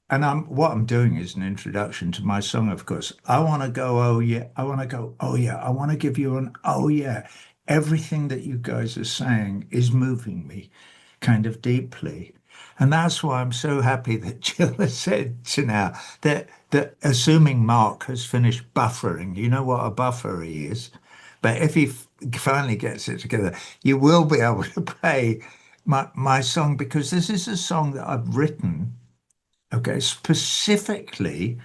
and what I'm doing is an introduction to my song, of course. I want to go, oh yeah, I want to go, oh yeah, I want to give you an, oh yeah. Everything that you guys are saying is moving me kind of deeply. And that's why I'm so happy that Jill has said to now that assuming Mark has finished buffering, you know what a buffer he is, but if he finally gets it together, you will be able to play my song, because this is a song that I've written, okay, specifically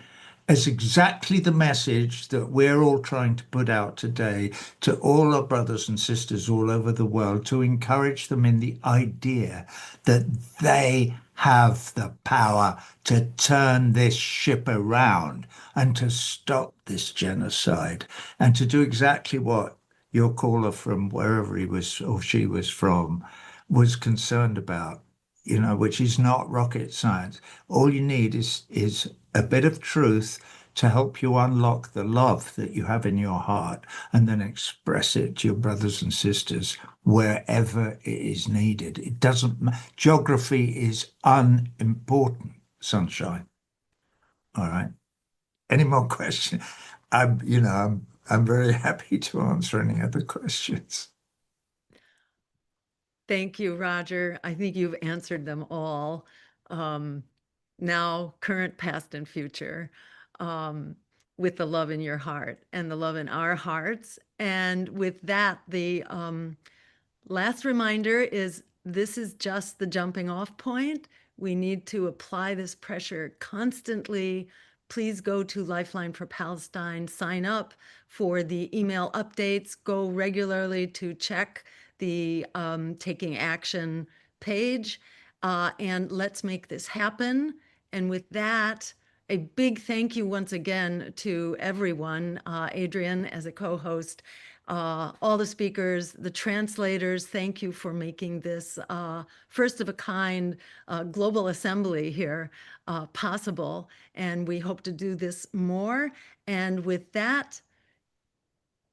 as exactly the message that we're all trying to put out today to all our brothers and sisters all over the world, to encourage them in the idea that they have the power to turn this ship around and to stop this genocide, and to do exactly what your caller from wherever he was or she was from was concerned about, you know, which is not rocket science. All you need is a bit of truth to help you unlock the love that you have in your heart, and then express it to your brothers and sisters wherever it is needed. It doesn't, geography is unimportant, sunshine. All right. Any more questions? I'm very happy to answer any other questions. Thank you, Roger. I think you've answered them all. Now, current, past, and future, with the love in your heart and the love in our hearts. And with that, the last reminder is this is just the jumping off point. We need to apply this pressure constantly. Please go to Lifeline for Palestine, sign up for the email updates, go regularly to check the Taking Action page, and let's make this happen. And with that, a big thank you once again to everyone, Adrienne as a co-host, all the speakers, the translators. Thank you for making this first of a kind global assembly here possible. And we hope to do this more. And with that,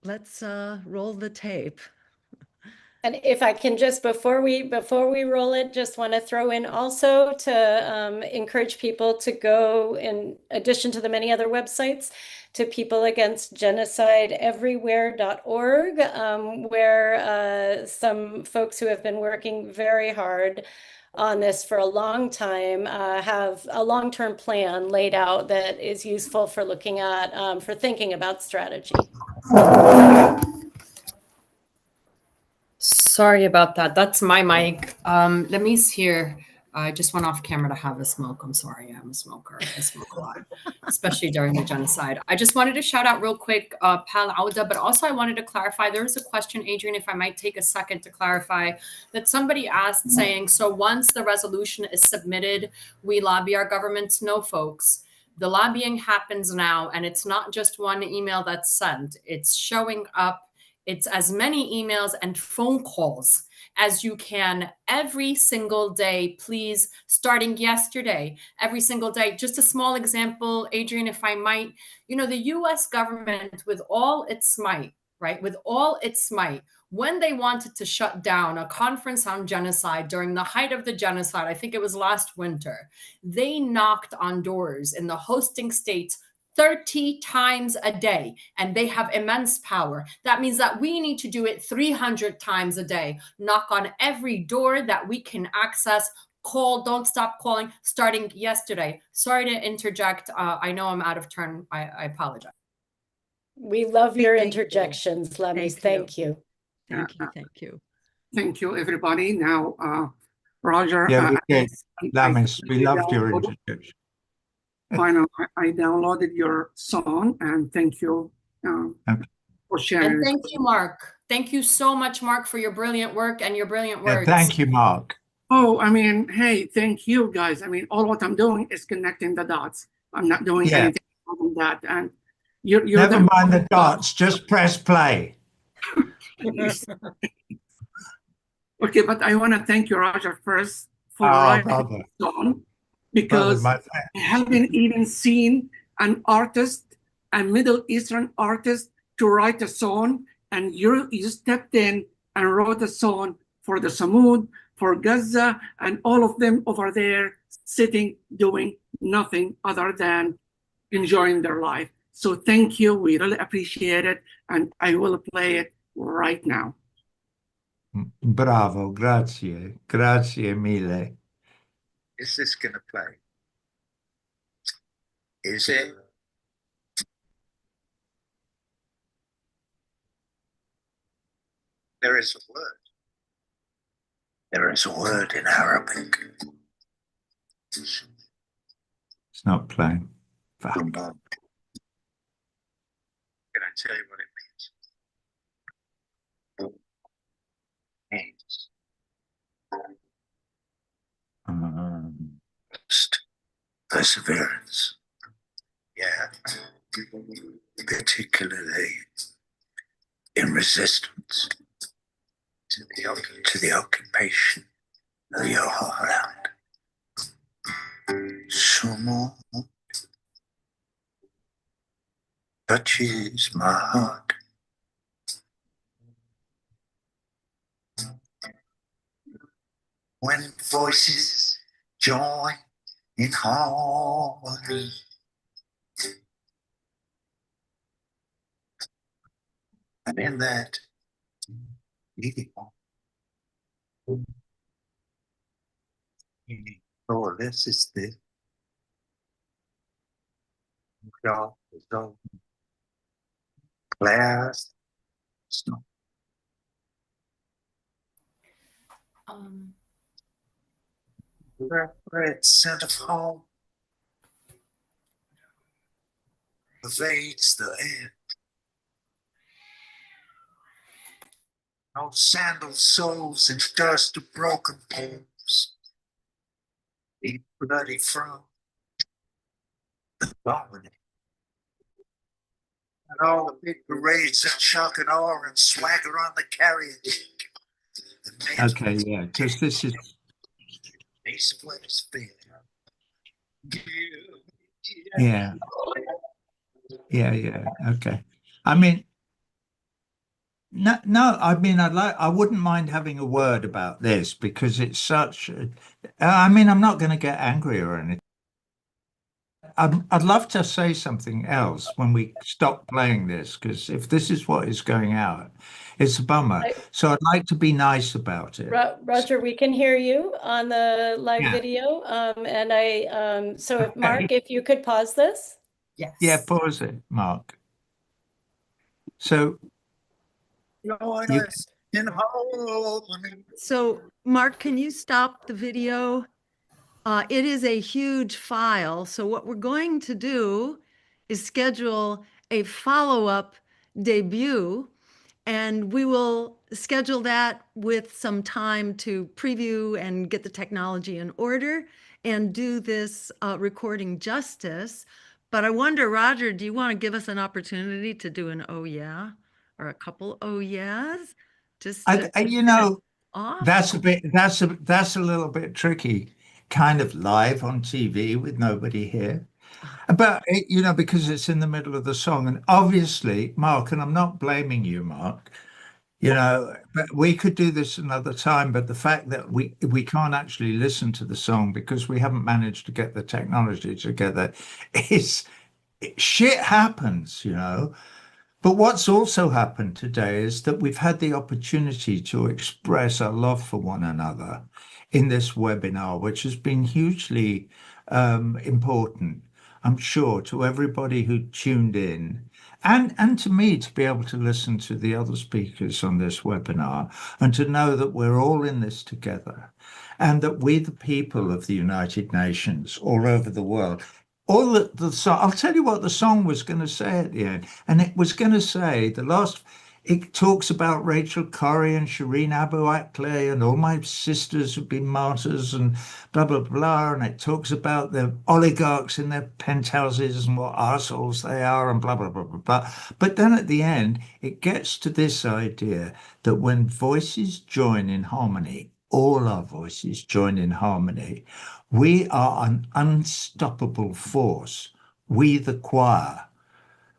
let's roll the tape. And if I can just, before we roll it, just want to throw in also to encourage people to go, in addition to the many other websites, to peopleagainstgenocideeverywhere.org, where some folks who have been working very hard on this for a long time have a long-term plan laid out that is useful for looking at, for thinking about strategy. Sorry about that. That's my mic. Let me see here. I just went off camera to have a smoke. I'm sorry. I'm a smoker. I smoke a lot, especially during the genocide. I just wanted to shout out real quick, Pal Auda, but also I wanted to clarify. There was a question, Adrienne, if I might take a second to clarify, that somebody asked saying, so once the resolution is submitted, we lobby our governments? No, folks. The lobbying happens now, and it's not just one email that's sent. It's showing up. It's as many emails and phone calls as you can every single day, please, starting yesterday, every single day. Just a small example, Adrienne, if I might, you know, the US government with all its might, right, with all its might, when they wanted to shut down a conference on genocide during the height of the genocide, I think it was last winter, they knocked on doors in the hosting states 30 times a day, and they have immense power. That means that we need to do it 300 times a day. Knock on every door that we can access. Call, don't stop calling, starting yesterday. Sorry to interject. I know I'm out of turn. I apologize. We love your interjections, Lamis. Thank you. Thank you. Thank you. Thank you, everybody. Now, Roger. Yeah, Lamis, we loved your interjection. Finally, I downloaded your song, and thank you for sharing. And thank you, Mark. Thank you so much, Mark, for your brilliant work and your brilliant words. Thank you, Mark. Oh, I mean, hey, thank you, guys. I mean, all what I'm doing is connecting the dots. I'm not doing anything other than that. And you're never mind the dots. Just press play. Okay, but I want to thank you, Roger, first for Oh, writing brother. the song, Brother, because my I friend. haven't even seen an artist, a Middle Eastern artist, to write a song, and you stepped in and wrote a song for the Samud, for Gaza, and all of them over there sitting, doing nothing other than enjoying their life. So thank you. We really appreciate it. And I will play it right now. Bravo, grazie, grazie mille. Is this going to play? Is it? There is a word. There is a word in Arabic. It's not playing. Fuck. Can I tell you what it means? Perseverance. Yeah. Particularly in resistance to the occupation of your homeland. Someone touches my heart. When voices join in harmony, and in that oh, this is the class. Red scent of home pervades the air. No sandal soles and dust of broken bones. Eat bloody from the dominant. And all the big parades of chuck and awe and swagger on the carriage. Okay, yeah, because this is. Yeah. Yeah. Okay. I mean, no. I mean, I wouldn't mind having a word about this because it's such. I mean, I'm not going to get angry or anything. I'd love to say something else when we stop playing this, because if this is what is going out, it's a bummer. So I'd like to be nice about it. Roger, we can hear you on the live Yeah. video. So if Mark, if you could pause this. Yes. Yeah, pause it, Mark. So So, Mark, can you stop the video? It is a huge file. So what we're going to do is schedule a follow-up debut, and we will schedule that with some time to preview and get the technology in order and do this recording justice. But I wonder, Roger, do you want to give us an opportunity to do an oh yeah or a couple oh yeahs? Just to off? that's a little bit tricky, kind of live on TV with nobody here. But because it's in the middle of the song, and obviously, Mark, and I'm not blaming you, Mark, but we could do this another time. But the fact that we can't actually listen to the song because we haven't managed to get the technology together is shit happens, But what's also happened today is that we've had the opportunity to express our love for one another in this webinar, which has been hugely important, I'm sure, to everybody who tuned in and to me to be able to listen to the other speakers on this webinar and to know that we're all in this together and that we, the people of the United Nations all over the world, all the song, I'll tell you what the song was going to say at the end. And it was going to say It talks about Rachel Corrie and Shireen Abu Akleh and all my sisters who've been martyrs and blah, blah, blah. And it talks about the oligarchs in their penthouses and what arseholes they are and blah, blah, blah, blah, blah. But then at the end, it gets to this idea that when voices join in harmony, all our voices join in harmony, we are an unstoppable force. We, the choir.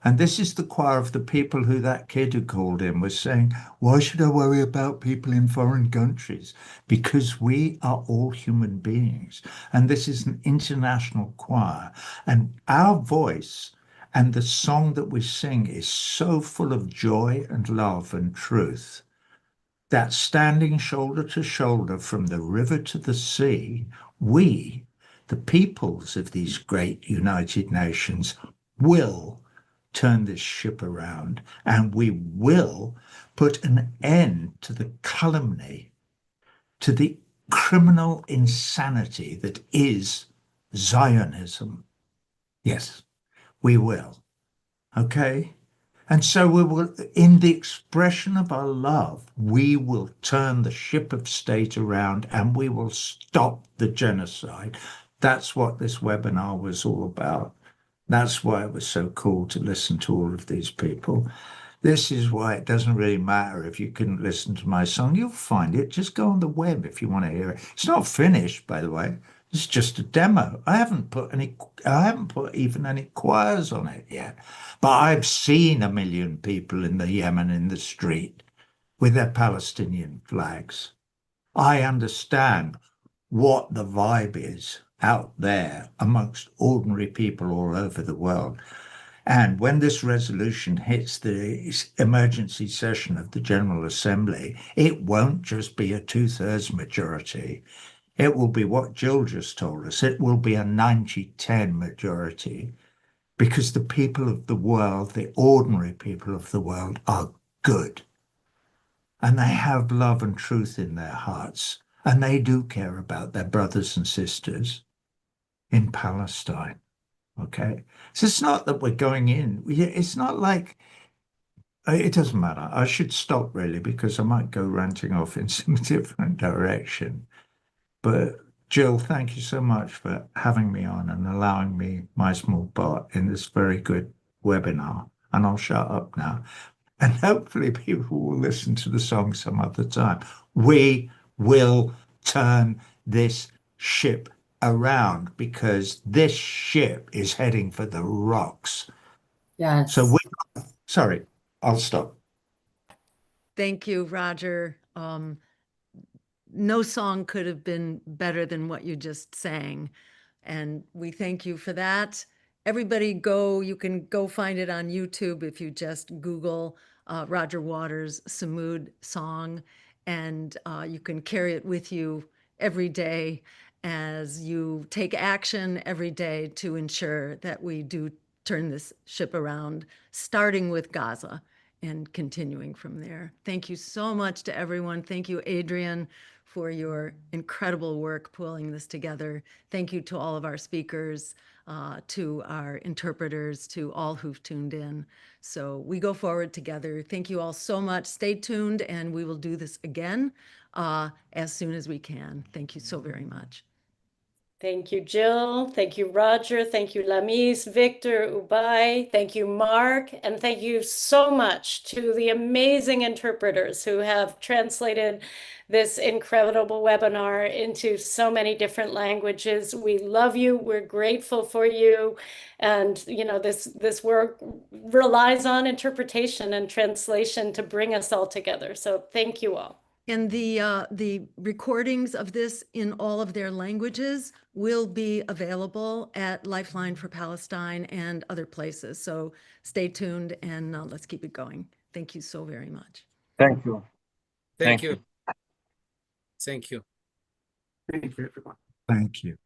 And this is the choir of the people who that kid who called in was saying, why should I worry about people in foreign countries? Because we are all human beings. And this is an international choir. And our voice and the song that we sing is so full of joy and love and truth that standing shoulder to shoulder from the river to the sea, we, the peoples of these great United Nations, will turn this ship around, and we will put an end to the calumny, to the criminal insanity that is Zionism. Yes, we will. Okay? And so we will, in the expression of our love, we will turn the ship of state around and we will stop the genocide. That's what this webinar was all about. That's why it was so cool to listen to all of these people. This is why it doesn't really matter if you couldn't listen to my song. You'll find it. Just go on the web if you want to hear it. It's not finished, by the way. It's just a demo. I haven't put even any choirs on it yet. But I've seen 1 million people in the Yemen in the street with their Palestinian flags. I understand what the vibe is out there amongst ordinary people all over the world. And when this resolution hits the emergency session of the General Assembly, it won't just be a 2/3 majority. It will be what Jill just told us. It will be a 90-10 majority, because the people of the world, the ordinary people of the world, are good. And they have love and truth in their hearts. And they do care about their brothers and sisters in Palestine. Okay? So it's not that we're going in. It's not like, it doesn't matter. I should stop really, because I might go ranting off in some different direction. But Jill, thank you so much for having me on and allowing me my small part in this very good webinar. And I'll shut up now. And hopefully people will listen to the song some other time. We will turn this ship around, because this ship is heading for the rocks. Yes. So sorry, I'll stop. Thank you, Roger. No song could have been better than what you just sang. And we thank you for that. Everybody you can go find it on YouTube if you just Google Roger Waters' Samud song, and you can carry it with you every day as you take action every day to ensure that we do turn this ship around, starting with Gaza and continuing from there. Thank you so much to everyone. Thank you, Adrian, for your incredible work pulling this together. Thank you to all of our speakers, to our interpreters, to all who've tuned in. So we go forward together. Thank you all so much. Stay tuned, and we will do this again as soon as we can. Thank you so very much. Thank you, Jill. Thank you, Roger. Thank you, Lamis, Victor, Ubai. Thank you, Mark. And thank you so much to the amazing interpreters who have translated this incredible webinar into so many different languages. We love you. We're grateful for you. And, you know, this work relies on interpretation and translation to bring us all together. So thank you all. And the recordings of this in all of their languages will be available at Lifeline for Palestine and other places. So stay tuned, and let's keep it going. Thank you so very much. Thank you. Thank you. Thank you. Thank you, everyone. Thank you.